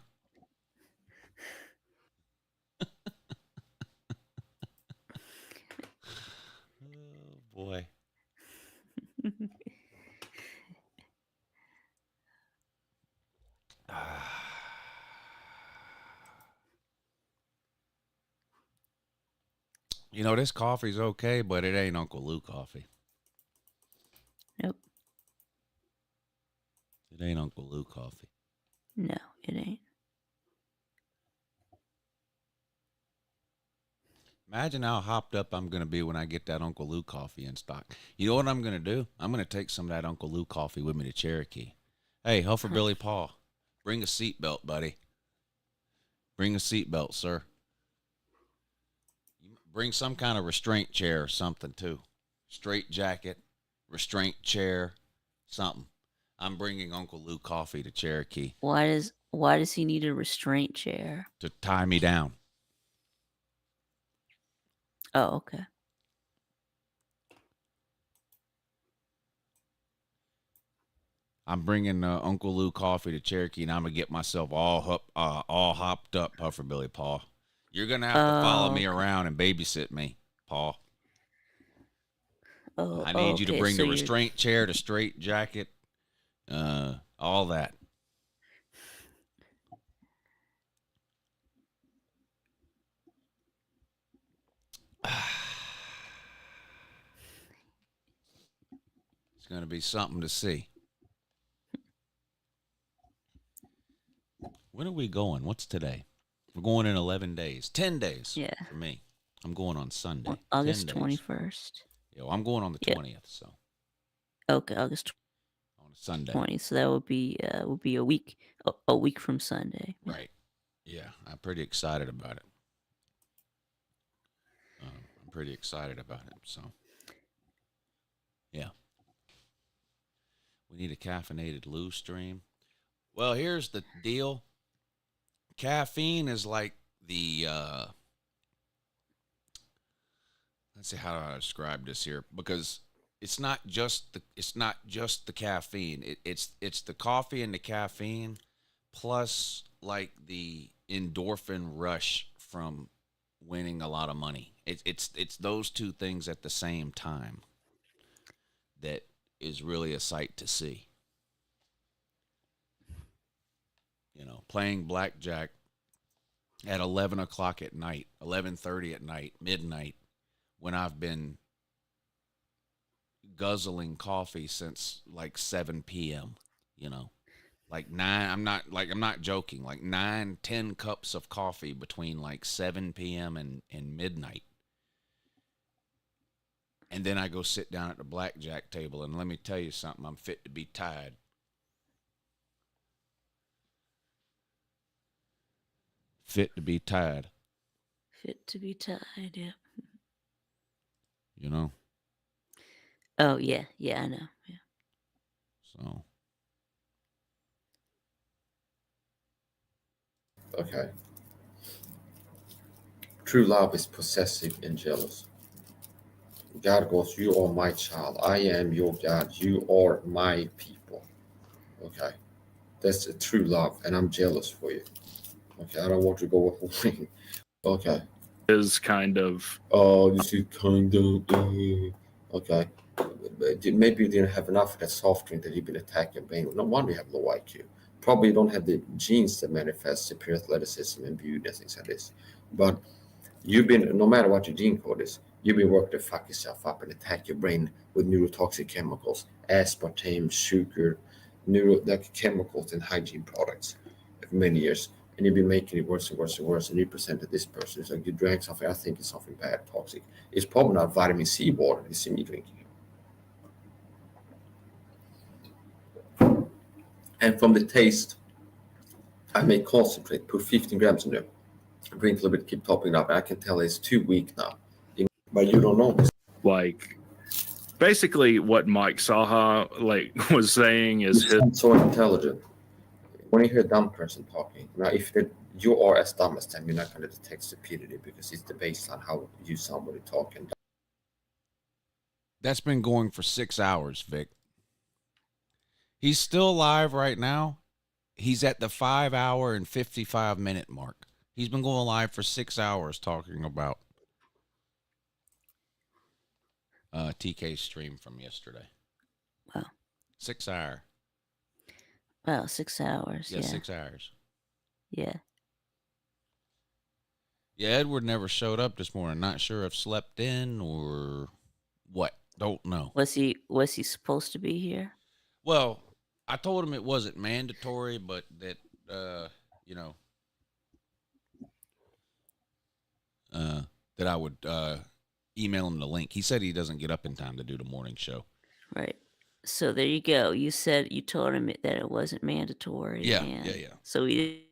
boy. You know, this coffee's okay, but it ain't Uncle Lou coffee. Nope. It ain't Uncle Lou coffee. No, it ain't. Imagine how hopped up I'm going to be when I get that Uncle Lou coffee in stock. You know what I'm going to do? I'm going to take some of that Uncle Lou coffee with me to Cherokee. Hey, Huffer Billy Paul, bring a seatbelt, buddy. Bring a seatbelt, sir. Bring some kind of restraint chair or something, too. Straight jacket, restraint chair, something. I'm bringing Uncle Lou coffee to Cherokee. Why does he need a restraint chair? To tie me down. Oh, okay. I'm bringing Uncle Lou coffee to Cherokee, and I'm gonna get myself all hopped up, Huffer Billy Paul. You're gonna have to follow me around and babysit me, Paul. Oh, I need you to okay, bring so the restraint chair, the straight jacket, all that. It's gonna be something to see. When are we going? What's today? We're going in 11 days. 10 days. Yeah. For me. I'm going on Sunday. August 10 days. 21st. Yeah, well, I'm going on the 20th, so. Okay, August On a Sunday. 20th. So that would be a week from Sunday. Right. Yeah, I'm pretty excited about it. I'm pretty excited about it, so. Yeah. We need a caffeinated Lou stream. Well, here's the deal. Caffeine is like the let's see how do I describe this here, because it's not just the caffeine. It's the coffee and the caffeine plus like the endorphin rush from winning a lot of money. It's those two things at the same time that is really a sight to see. You know, playing blackjack at 11 o'clock at night, 11:30 at night, midnight, when I've been guzzling coffee since like 7 p.m., you know, like 9, I'm not joking, like 9-10 cups of coffee between like 7 p.m. and midnight. And then I go sit down at the blackjack table, and let me tell you something, I'm fit to be tied. Fit to be tied. Fit to be tied, yeah. You know? Oh, yeah, I know. Yeah. So. Okay. True love is possessive and jealous. God goes, you are my child. I am your God. You are my people. Okay. That's a true love, and I'm jealous for you. Okay, I don't want to go away. Okay. Is kind of. Oh, this is kind of. Okay. Maybe you didn't have enough of that soft drink that you've been attacking brain. No wonder you have low IQ. Probably you don't have the genes that manifest superior athleticism and beauty and things like this. But you've been, no matter what your gene code is, you've been working to fuck yourself up and attack your brain with neurotoxic chemicals, aspartame, sugar, like chemicals and hygiene products for many years. and you've been making it worse and worse and worse, and you presented this person. It's like you drank something. I think it's something bad, toxic. It's probably not vitamin C water you see me drinking. And from the taste, I make concentrate, put 15 grams in there, drink a little bit, keep topping it up. I can tell it's too weak now, but you don't know this. Like, basically, what Mike Saha was saying is You sound so intelligent. When you hear a dumb person talking, now if you are as dumb as them, you're not going to detect stupidity because it's the baseline how you somebody talking. That's been going for 6 hours, Vic. He's still live right now. He's at the 5 hour and 55 minute mark. He's been going live for 6 hours talking about TK's stream from yesterday. Wow. 6 hour. Wow, 6 hours. Yeah, Yeah. 6 hours. Yeah. Yeah, Edward never showed up this morning. Not sure if slept in or what. Don't know. Was he supposed to be here? Well, I told him it wasn't mandatory, but that that I would email him the link. He said he doesn't get up in time to do the morning show. Right. So there you go. You told him that it wasn't mandatory. Yeah, and yeah. So he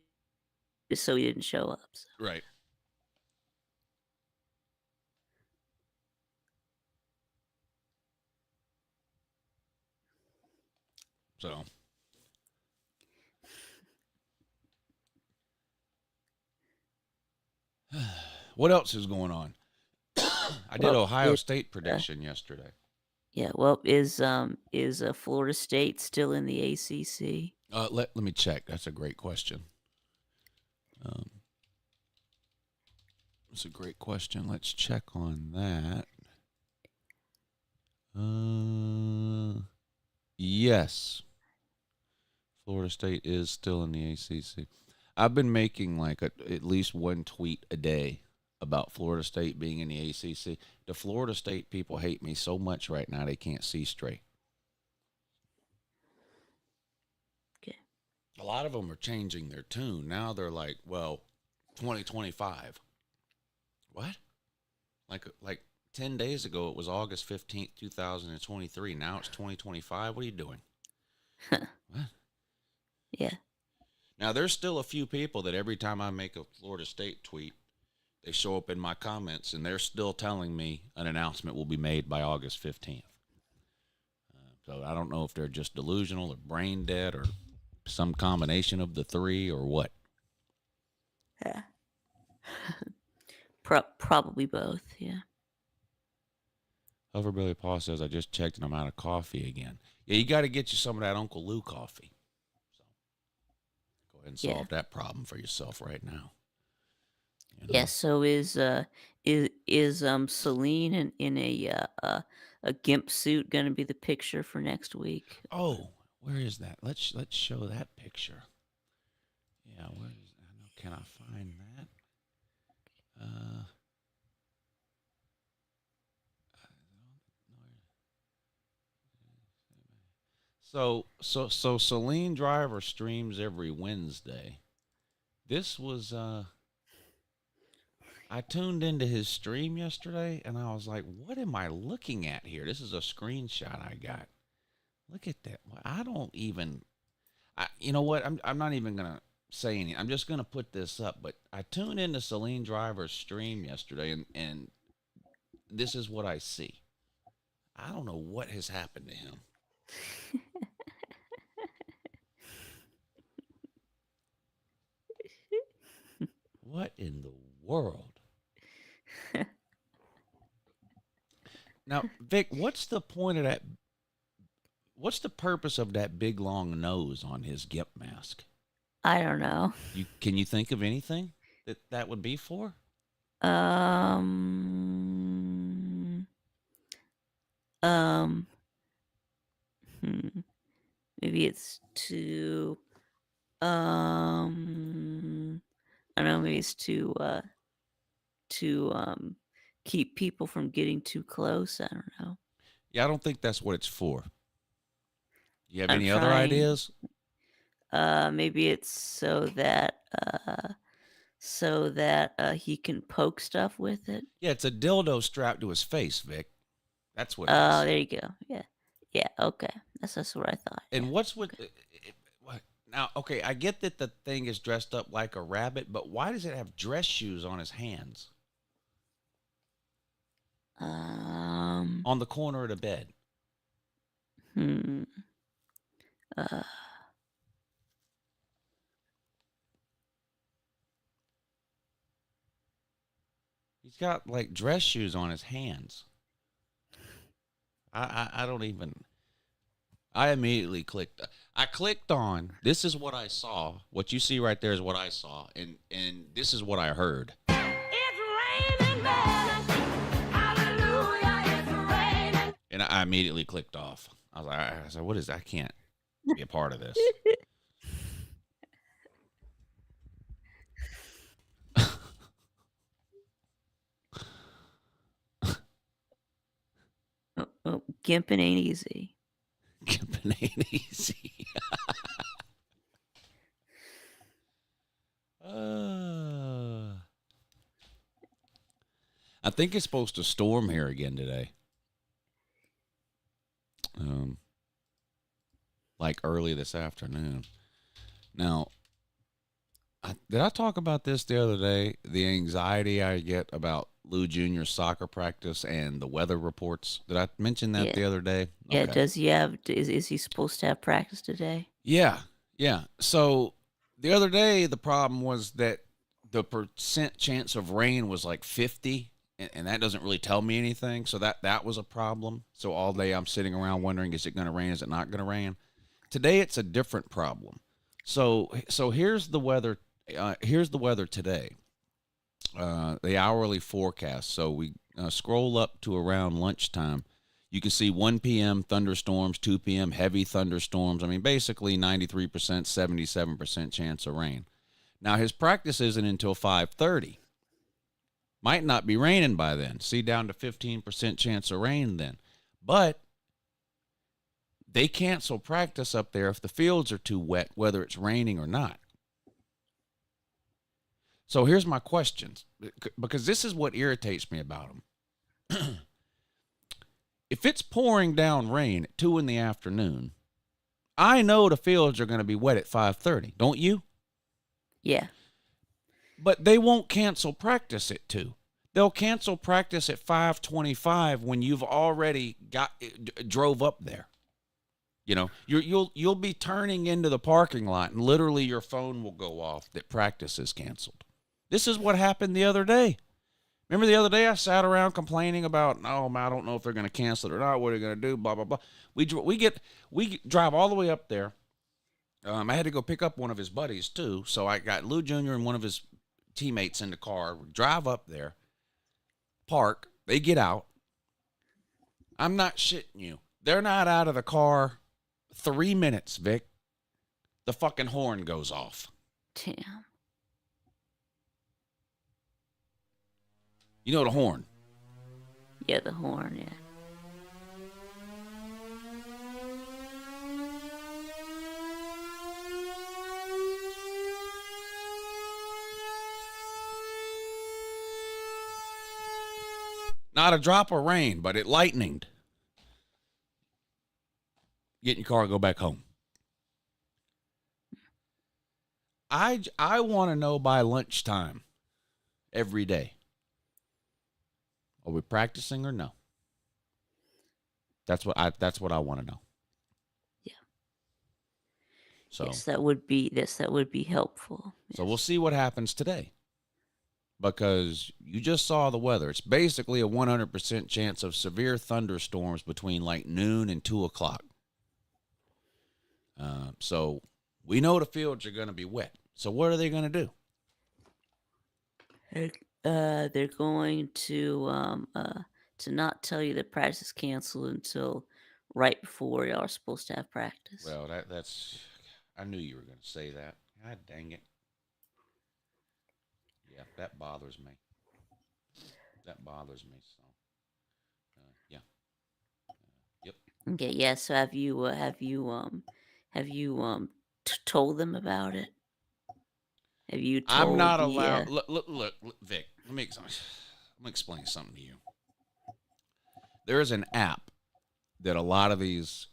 didn't show up. So. Right. So. What else is going on? I did Ohio State prediction yesterday. Yeah. Well, is Florida State still in the ACC? Let me check. That's a great question. That's a great question. Let's check on that. Yes. Florida State is still in the ACC. I've been making at least one tweet a day about Florida State being in the ACC. The Florida State people hate me so much right now they can't see straight. Okay. A lot of them are changing their tune. Now they're like, well, 2025. What? Like 10 days ago, it was August 15th, 2023. Now it's 2025. What are you doing? What? Yeah. Now, there's still a few people that every time I make a Florida State tweet, they show up in my comments, and they're still telling me an announcement will be made by August 15th. So I don't know if they're just delusional or brain dead or some combination of the three or what. Yeah. Probably both, yeah. Hoverbilly Paul says, I just checked and I'm out of coffee again. Yeah, you got to get you some of that Uncle Lou coffee. So go ahead and solve that problem for yourself right now. You know? Yeah, so is Celine in a gimp suit going to be the picture for next week? Oh, where is that? Let's show that picture. Yeah, where is that? Can I find that? So Celine Driver streams every Wednesday. This was I tuned into his stream yesterday and I was like, what am I looking at here? This is a screenshot I got. Look at that. I don't even you know what? I'm not even gonna say anything. I'm just gonna put this up, but I tuned into Celine Driver's stream yesterday and this is what I see. I don't know what has happened to him. What in the world? Now, Vic, what's the point of that? What's the purpose of that big long nose on his gimp mask? I don't know. Can you think of anything that would be for? Maybe it's to I don't know, maybe it's to keep people from getting too close. I don't know. Yeah, I don't think that's what it's for. You have any other ideas? Maybe it's so that he can poke stuff with it. Yeah, it's a dildo strapped to his face, Vic. That's what it Oh, is. there you go. Yeah. Yeah, okay. That's what I thought. And what's with what? Now? Okay, I get that the thing is dressed up like a rabbit, but why does it have dress shoes on his hands on the corner of the bed? Hmm. Uh, He's got like dress shoes on his hands. I don't even. I immediately clicked. I clicked on. This is what I saw. What you see right there is what I saw, and this is what I heard. And I immediately clicked off. I was like, what is that? I can't be a part of this. Gimping ain't easy. Gimping ain't easy. I think it's supposed to storm here again today. Like early this afternoon. Now, did I talk about this the other day? The anxiety I get about Lou Jr.'s soccer practice and the weather reports. Did I mention that the other day? Yeah, Okay. does he have? Is he supposed to have practice today? Yeah. So the other day, the problem was that the percent chance of rain was like 50, and that doesn't really tell me anything. So that was a problem. So all day I'm sitting around wondering, is it going to rain? Is it not going to rain? Today it's a different problem. So here's the weather. Here's the weather today. The hourly forecast. So we scroll up to around lunchtime. You can see 1 p.m. thunderstorms, 2 p.m. heavy thunderstorms. I mean, basically 93%, 77% chance of rain. Now, his practice isn't until 5:30. Might not be raining by then. See, down to 15% chance of rain then. But they cancel practice up there if the fields are too wet, whether it's raining or not. So here's my questions, because this is what irritates me about them. If it's pouring down rain at 2 in the afternoon, I know the fields are going to be wet at 5:30, don't you? Yeah. But they won't cancel practice at 2. They'll cancel practice at 5:25 when you've already drove up there. You know, you'll be turning into the parking lot, and literally your phone will go off that practice is canceled. This is what happened the other day. Remember the other day I sat around complaining about, oh, I don't know if they're going to cancel it or not. What are they going to do? Blah, blah, blah. We drive all the way up there. I had to go pick up one of his buddies too. So I got Lou Jr. and one of his teammates in the car. We drive up there, park. They get out. I'm not shitting you. They're not out of the car 3 minutes, Vic. The fucking horn goes off. Damn. You know the horn? Yeah, the horn, yeah. Not a drop of rain, but it lightninged. Get in your car and go back home. I want to know by lunchtime every day. Are we practicing or no? That's what I want to know. Yeah. So yes, that would be helpful. So we'll see what happens today. Because you just saw the weather. It's basically a 100% chance of severe thunderstorms between like noon and 2 o'clock. So we know the fields are going to be wet. So what are they going to do? They're going to not tell you that practice is canceled until right before y'all are supposed to have practice. Well, that's I knew you were going to say that. God dang it. Yeah, that bothers me. That bothers me. So, yeah. Yep. Okay. Yeah. So have you told them about it? Have you told I'm not the, allowed. Look, Vic. Let me explain something to you. There is an app that a lot of these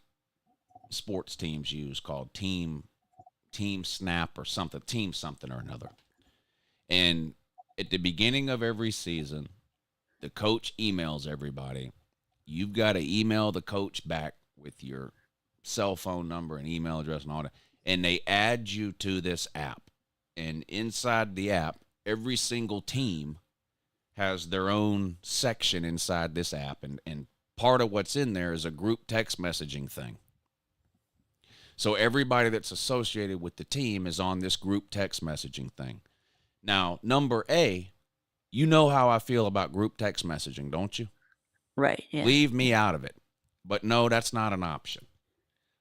sports teams use called Team Snap or something, Team something or another. And at the beginning of every season, the coach emails everybody. You've got to email the coach back with your cell phone number and email address and all that. And they add you to this app. And inside the app, every single team has their own section inside this app. And part of what's in there is a group text messaging thing. So everybody that's associated with the team is on this group text messaging thing. Now, number A, you know how I feel about group text messaging, don't you? Right, yeah. Leave me out of it. But no, that's not an option.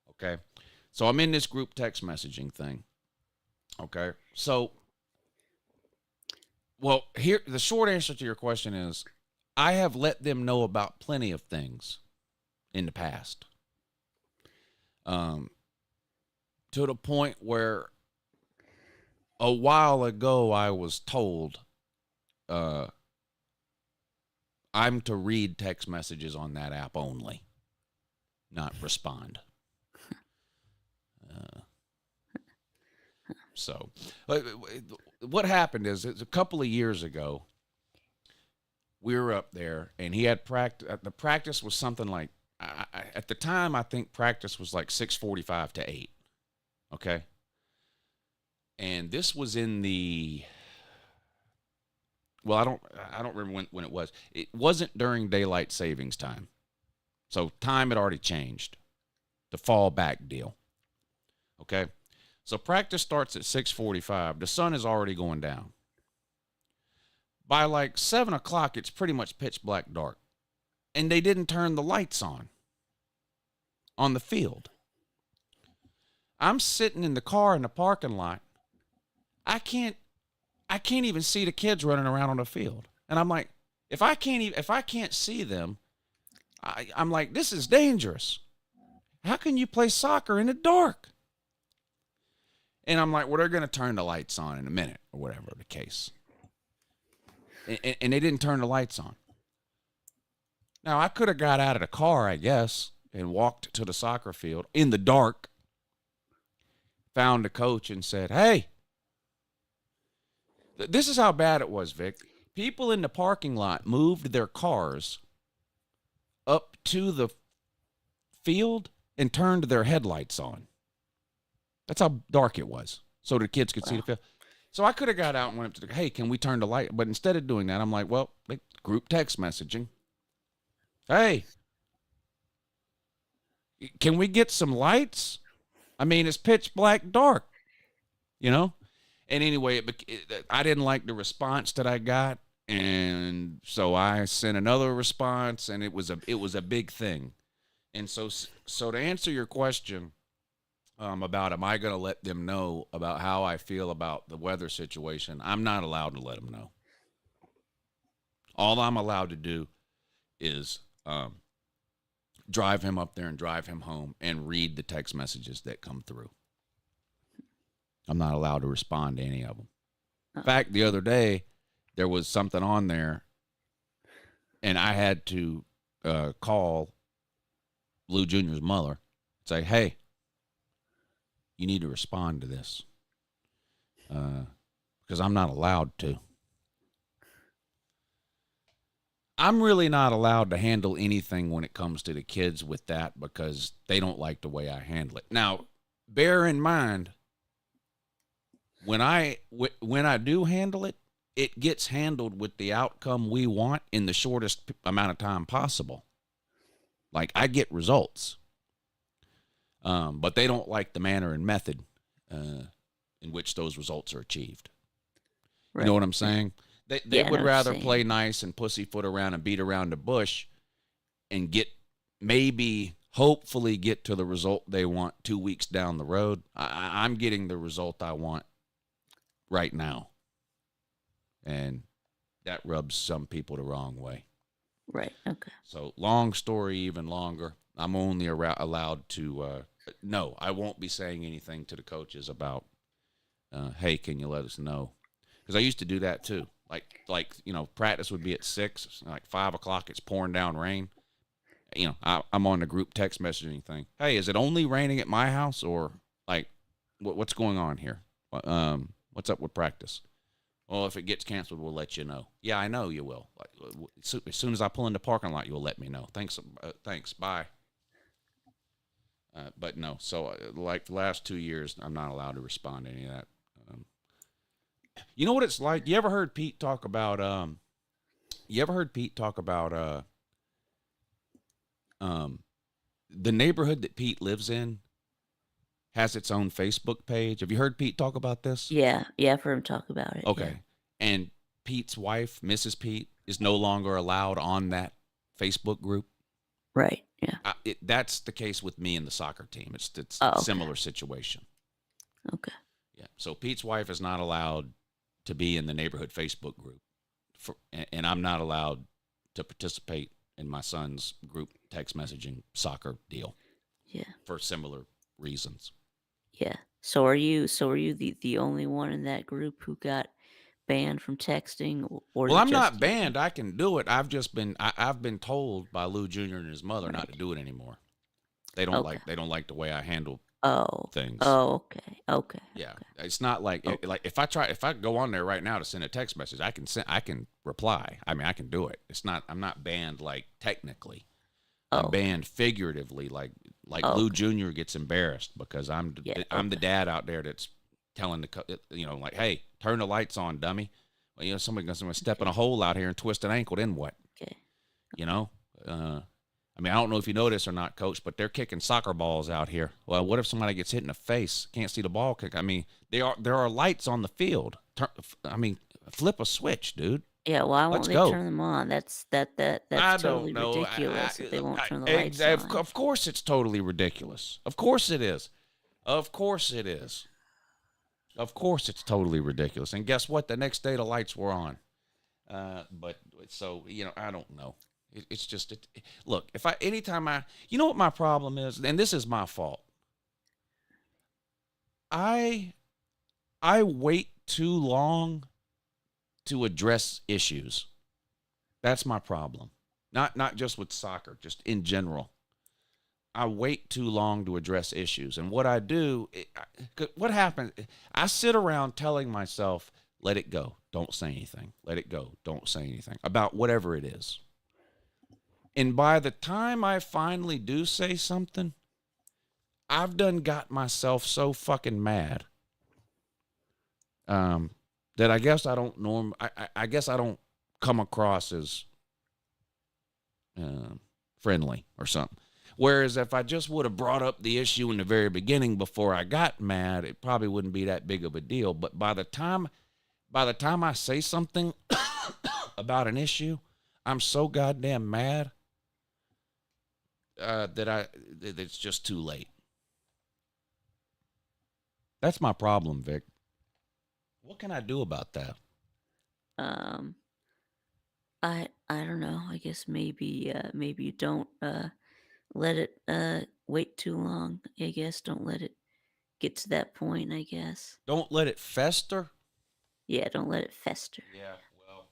Okay? So I'm in this group text messaging thing. Okay? So, well, here, the short answer to your question is, I have let them know about plenty of things in the past. To the point where a while ago I was told I'm to read text messages on that app only, not respond. So what happened is a couple of years ago, we were up there, and he had practice. The practice was something like, at the time, I think practice was like 6:45 to 8. Okay. And this was in the, well, I don't remember when it was. It wasn't during daylight savings time. So time had already changed. The fall back deal. Okay. So practice starts at 6:45. The sun is already going down. By like 7 o'clock, it's pretty much pitch black dark. And they didn't turn the lights on the field. I'm sitting in the car in the parking lot. I can't even see the kids running around on the field. And I'm like, if I can't see them, I'm like, this is dangerous. How can you play soccer in the dark? And I'm like, well, they're going to turn the lights on in a minute or whatever the case. And they didn't turn the lights on. Now, I could have got out of the car, I guess, and walked to the soccer field in the dark, found the coach and said, hey, this is how bad it was, Vic. People in the parking lot moved their cars up to the field and turned their headlights on. That's how dark it was, so the kids could see the field. So I could have got out and went up to the, hey, can we turn the light? But instead of doing that, I'm like, well, group text messaging. Hey, can we get some lights? I mean, it's pitch black dark, you know? And anyway, I didn't like the response that I got. And so I sent another response, and it was a big thing. And so to answer your question, about am I going to let them know about how I feel about the weather situation, I'm not allowed to let them know. All I'm allowed to do is drive him up there and drive him home and read the text messages that come through. I'm not allowed to respond to any of them. In fact, the other day, there was something on there, and I had to call Lou Jr.'s mother and say, hey, you need to respond to this, because I'm not allowed to. I'm really not allowed to handle anything when it comes to the kids with that, because they don't like the way I handle it. Now, bear in mind, when I do handle it, it gets handled with the outcome we want in the shortest amount of time possible. Like, I get results. But they don't like the manner and method in which those results are achieved. Right. You know what I'm saying? They would rather play nice and pussyfoot around and beat around the bush and hopefully get to the result they want 2 weeks down the road. I'm getting the result I want right now. And that rubs some people the wrong way. Right, okay. So long story, even longer. I'm only allowed to no, I won't be saying anything to the coaches about, hey, can you let us know? Because I used to do that too. Like practice would be at 6, like 5 o'clock. It's pouring down rain. I'm on the group text messaging thing. Hey, is it only raining at my house, or like, what's going on here? What's up with practice? Well, if it gets canceled, we'll let you know. Yeah, I know you will. As soon as I pull in the parking lot, you'll let me know. Thanks. Bye. But no, so like the last 2 years, I'm not allowed to respond to any of that. You know what it's like? You ever heard Pete talk about? The neighborhood that Pete lives in has its own Facebook page. Have you heard Pete talk about this? Yeah, I've heard him talk about it. Okay. And Pete's wife, Mrs. Pete, is no longer allowed on that Facebook group. Right. Yeah. That's the case with me and the soccer team. It's okay. a similar situation. Okay. Yeah. So Pete's wife is not allowed to be in the neighborhood Facebook group, and I'm not allowed to participate in my son's group text messaging soccer deal. Yeah. For similar reasons. Yeah. So are you the only one in that group who got banned from texting? Or Well, I'm not banned. I can do it. I've just been I've been told by Lou Jr. and his mother not to do it anymore. They don't like the way I handle things. Oh, okay. Yeah. Okay. It's not like like if I go on there right now to send a text message, I can reply. I mean, I can do it. I'm not banned like technically. I'm banned figuratively, like Lou Jr. gets embarrassed because I'm the dad out there that's telling like, hey, turn the lights on, dummy. Well, somebody's gonna step in a hole out here and twist an ankle. Then what? Okay. I mean, I don't know if you know this or not, Coach, but they're kicking soccer balls out here. Well, what if somebody gets hit in the face? Can't see the ball kick. I mean, there are lights on the field. Flip a switch, dude. Yeah, why won't they turn them on? That's totally don't know. ridiculous that they won't turn the lights on. Of course it's totally ridiculous. Of course it is. Of course it is. Of course it's totally ridiculous. And guess what? The next day the lights were on. But so, I don't know. It's just, look, you know what my problem is? And this is my fault. I wait too long to address issues. That's my problem. Not just with soccer, just in general. I wait too long to address issues. And what I do, what happens, I sit around telling myself, let it go. Don't say anything. Let it go. Don't say anything about whatever it is. And by the time I finally do say something, I've done got myself so fucking mad that I guess I don't I guess I don't come across as friendly or something. Whereas if I just would have brought up the issue in the very beginning before I got mad, it probably wouldn't be that big of a deal. But by the time I say something about an issue, I'm so goddamn mad that it's just too late. That's my problem, Vic. What can I do about that? I don't know. I guess maybe you don't let it wait too long. I guess don't let it get to that point. I guess don't let it fester. Yeah, don't let it fester. Yeah, well.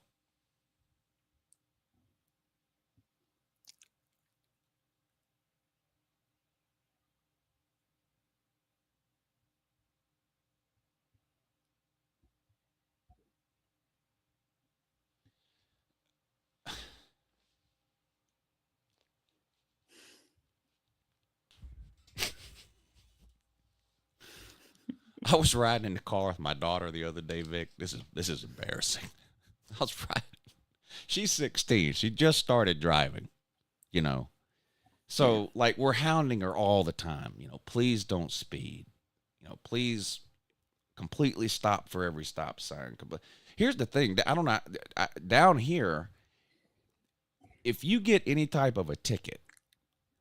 I was riding in the car with my daughter the other day, Vic. This is embarrassing. I was riding. She's 16. She just started driving, So, like, we're hounding her all the time, please don't speed. Please completely stop for every stop sign. Here's the thing. I don't know. Down here, if you get any type of a ticket,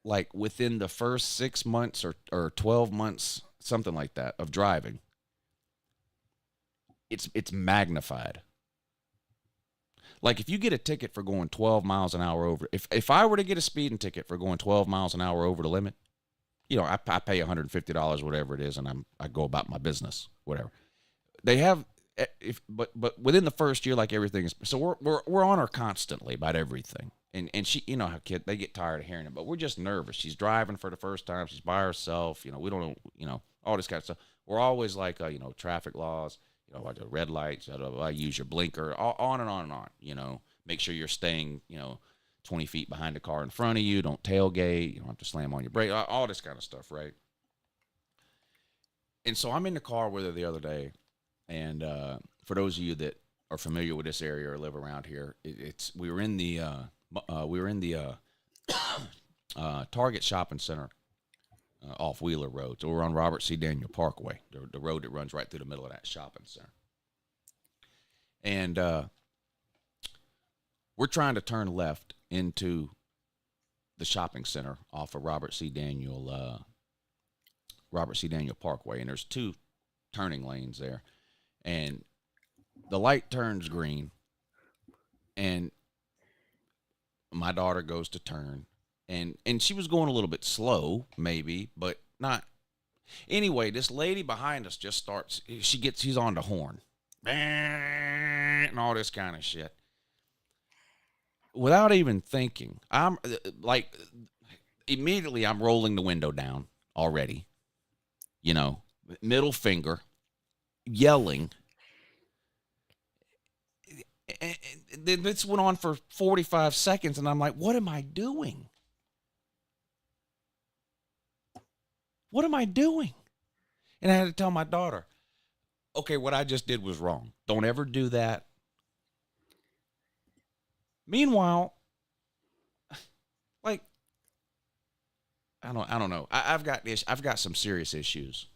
like within the first 6 months or 12 months, something like that, of driving, it's magnified. Like if you get a ticket for going 12 miles an hour over, if I were to get a speeding ticket for going 12 miles an hour over the limit, you know, I pay $150, whatever it is, and I go about my business, whatever. They have, but within the first year, like everything is, so we're on her constantly about everything. And she, you know how they get tired of hearing it, but we're just nervous. She's driving for the first time. She's by herself. You know, we don't know, you know, all this kind of stuff. We're always like, you know, traffic laws, you know, like the red lights, use your blinker, on and on and on, you know, make sure you're staying, you know, 20 feet behind the car in front of you. Don't tailgate. You don't have to slam on your brake, all this kind of stuff, right? And so I'm in the car with her the other day. And for those of you that are familiar with this area or live around here, we were in the Target Shopping Center off Wheeler Road. So we're on Robert C. Daniel Parkway, the road that runs right through the middle of that shopping center. And we're trying to turn left into the shopping center off of Robert C. Daniel Parkway, and there's 2 turning lanes there. And the light turns green, and my daughter goes to turn, and she was going a little bit slow, maybe, but not. Anyway, this lady behind us just starts, she's on the horn, and all this kind of shit. Without even thinking, I'm like, immediately I'm rolling the window down already, you know, middle finger, yelling. And this went on for 45 seconds, and I'm like, what am I doing? What am I doing? And I had to tell my daughter, okay, what I just did was wrong. Don't ever do that. Meanwhile, like, I don't know. I've got some serious issues.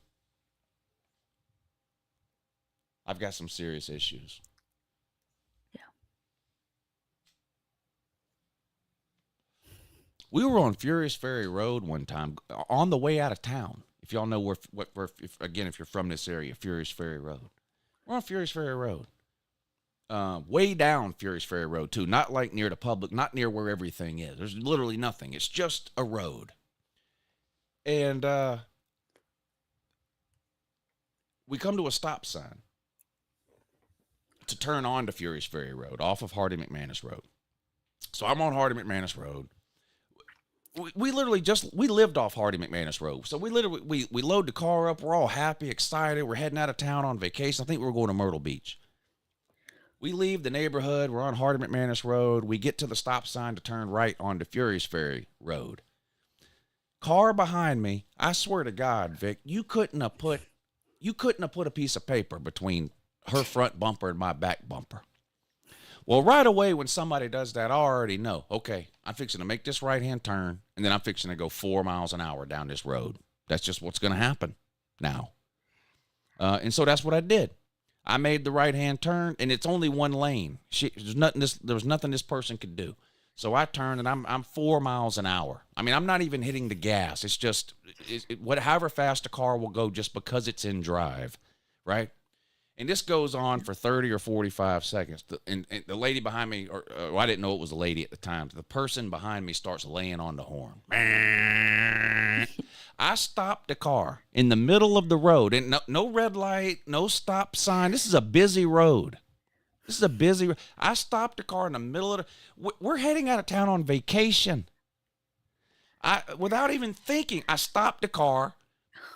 I've got some serious issues. Yeah. We were on Furious Ferry Road one time on the way out of town. If y'all know if you're from this area, Furious Ferry Road. We're on Furious Ferry Road. Way down Furious Ferry Road too. Not like near the public, not near where everything is. There's literally nothing. It's just a road. And we come to a stop sign to turn on to Furious Ferry Road off of Hardy McManus Road. So I'm on Hardy McManus Road. We lived off Hardy McManus Road. So we load the car up. We're all happy, excited. We're heading out of town on vacation. I think we were going to Myrtle Beach. We leave the neighborhood. We're on Hardy McManus Road. We get to the stop sign to turn right onto Furious Ferry Road. Car behind me. I swear to God, Vic, you couldn't have put a piece of paper between her front bumper and my back bumper. Well, right away when somebody does that, I already know, okay, I'm fixing to make this right-hand turn, and then I'm fixing to go 4 miles an hour down this road. That's just what's going to happen now. And so that's what I did. I made the right-hand turn, and it's only one lane. There was nothing this person could do. So I turned, and I'm 4 miles an hour. I mean, I'm not even hitting the gas. It's just however fast a car will go just because it's in drive, right? And this goes on for 30 or 45 seconds. And the lady behind me, I didn't know it was a lady at the time. The person behind me starts laying on the horn. I stopped the car in the middle of the road. And no red light, no stop sign. This is a busy road. I stopped the car in the middle of we're heading out of town on vacation. Without even thinking, I stopped the car,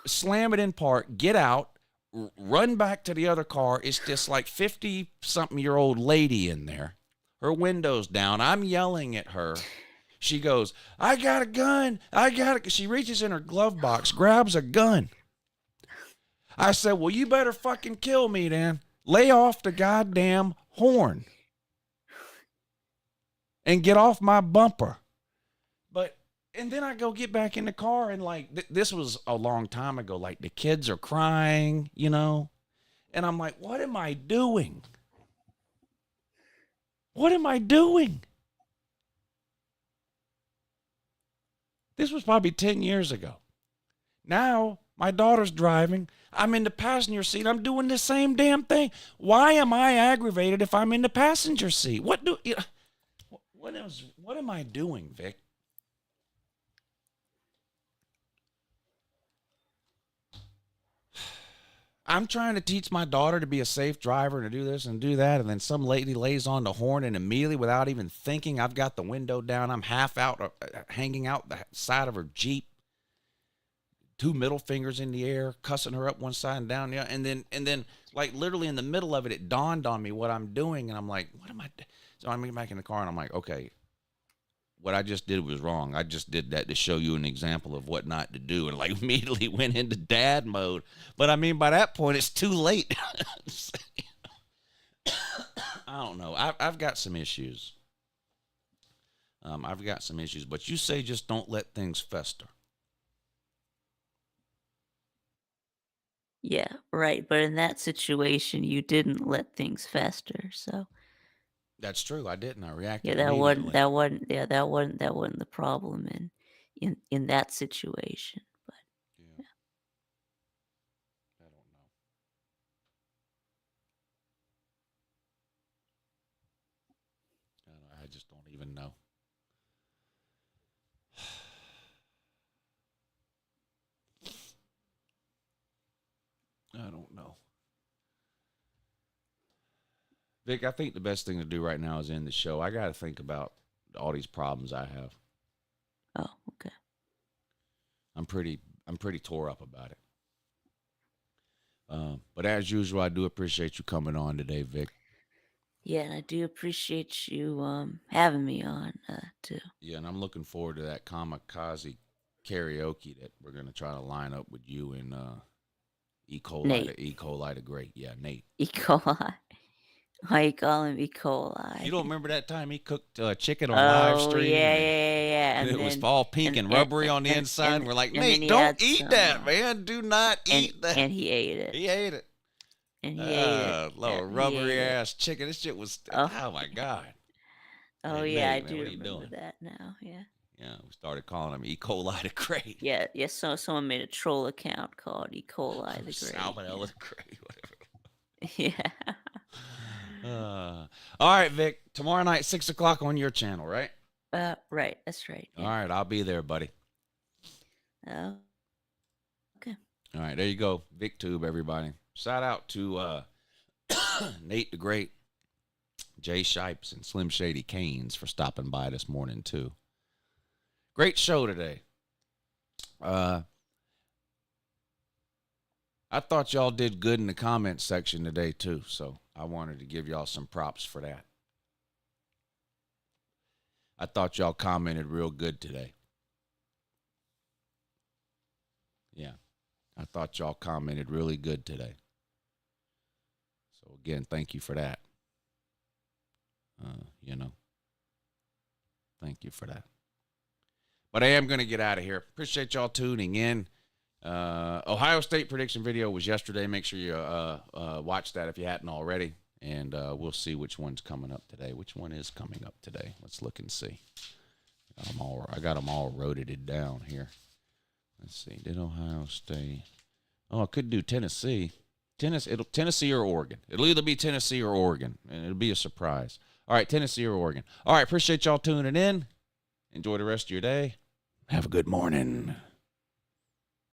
slam it in park, get out, run back to the other car. It's this like 50-something-year-old lady in there. Her window's down. I'm yelling at her. She goes, I got a gun. She reaches in her glove box, grabs a gun. I said, well, you better fucking kill me then. Lay off the goddamn horn and get off my bumper. And then I go get back in the car, and like, this was a long time ago. Like, the kids are crying, you know, and I'm like, what am I doing? What am I doing? This was probably 10 years ago. Now my daughter's driving. I'm in the passenger seat. I'm doing the same damn thing. Why am I aggravated if I'm in the passenger seat? What am I doing, Vic? I'm trying to teach my daughter to be a safe driver and to do this and do that, and then some lady lays on the horn, and immediately, without even thinking, I've got the window down. I'm half out, hanging out the side of her Jeep, 2 middle fingers in the air, cussing her up one side and down the other. And then, like literally in the middle of it, it dawned on me what I'm doing, and I'm like, what am I doing? So I'm getting back in the car, and I'm like, okay, what I just did was wrong. I just did that to show you an example of what not to do, and like immediately went into dad mode. But I mean, by that point, it's too late. I don't know. I've got some issues. I've got some issues, but you say just don't let things fester. Yeah, right. But in that situation, you didn't let things fester. So That's true. I didn't. I reacted yeah, that immediately. that wasn't the problem in that situation. But Yeah. I don't know. I just don't even know. I don't know. Vic, I think the best thing to do right now is end the show. I got to think about all these problems I have. oh, okay. I'm pretty tore up about it. But as usual, I do appreciate you coming on today, Vic. Yeah, and I do appreciate you having me on too. Yeah, and I'm looking forward to that kamikaze karaoke that we're gonna try to line up with you and E. coli. Nate. E. coli the Great. Yeah, Nate. E. coli. Why you call him E. coli? You don't remember that time he cooked chicken on live Oh stream? yeah. And it was all pink and rubbery on the inside. And we're like, and then Nate, he don't had eat some, that, man. Do not eat that. And he ate it. He ate it. And he ate it. Little Yeah, he rubbery ate it. ass chicken. This shit was. Oh. Oh my god. Oh Hey, yeah, Nate, I man, do what are you remember doing? that now. Yeah. Yeah, we started calling him E. coli the Great. Yeah. So someone made a troll account called E. coli the Great. Salmonella the Great. Whatever. Yeah. All right, Vic. Tomorrow night, 6 o'clock on your channel, right? Right. That's right. All right, I'll be there, buddy. Oh. Okay. All right, there you go. Viktube, everybody. Shout out to Nate the Great, Jay Shipes, and Slim Shady Canes for stopping by this morning, too. Great show today. I thought y'all did good in the comment section today, too, so I wanted to give y'all some props for that. I thought y'all commented real good today. Yeah, I thought y'all commented really good today. So, again, thank you for that. Thank you for that. But I am going to get out of here. Appreciate y'all tuning in. Ohio State prediction video was yesterday. Make sure you watch that if you hadn't already. And we'll see which one's coming up today. Which one is coming up today? Let's look and see. I got them all rotated down here. Let's see. Did Ohio State? Oh, I could do Tennessee. Tennessee or Oregon. It'll either be Tennessee or Oregon, and it'll be a surprise. All right, Tennessee or Oregon. All right, appreciate y'all tuning in. Enjoy the rest of your day. Have a good morning.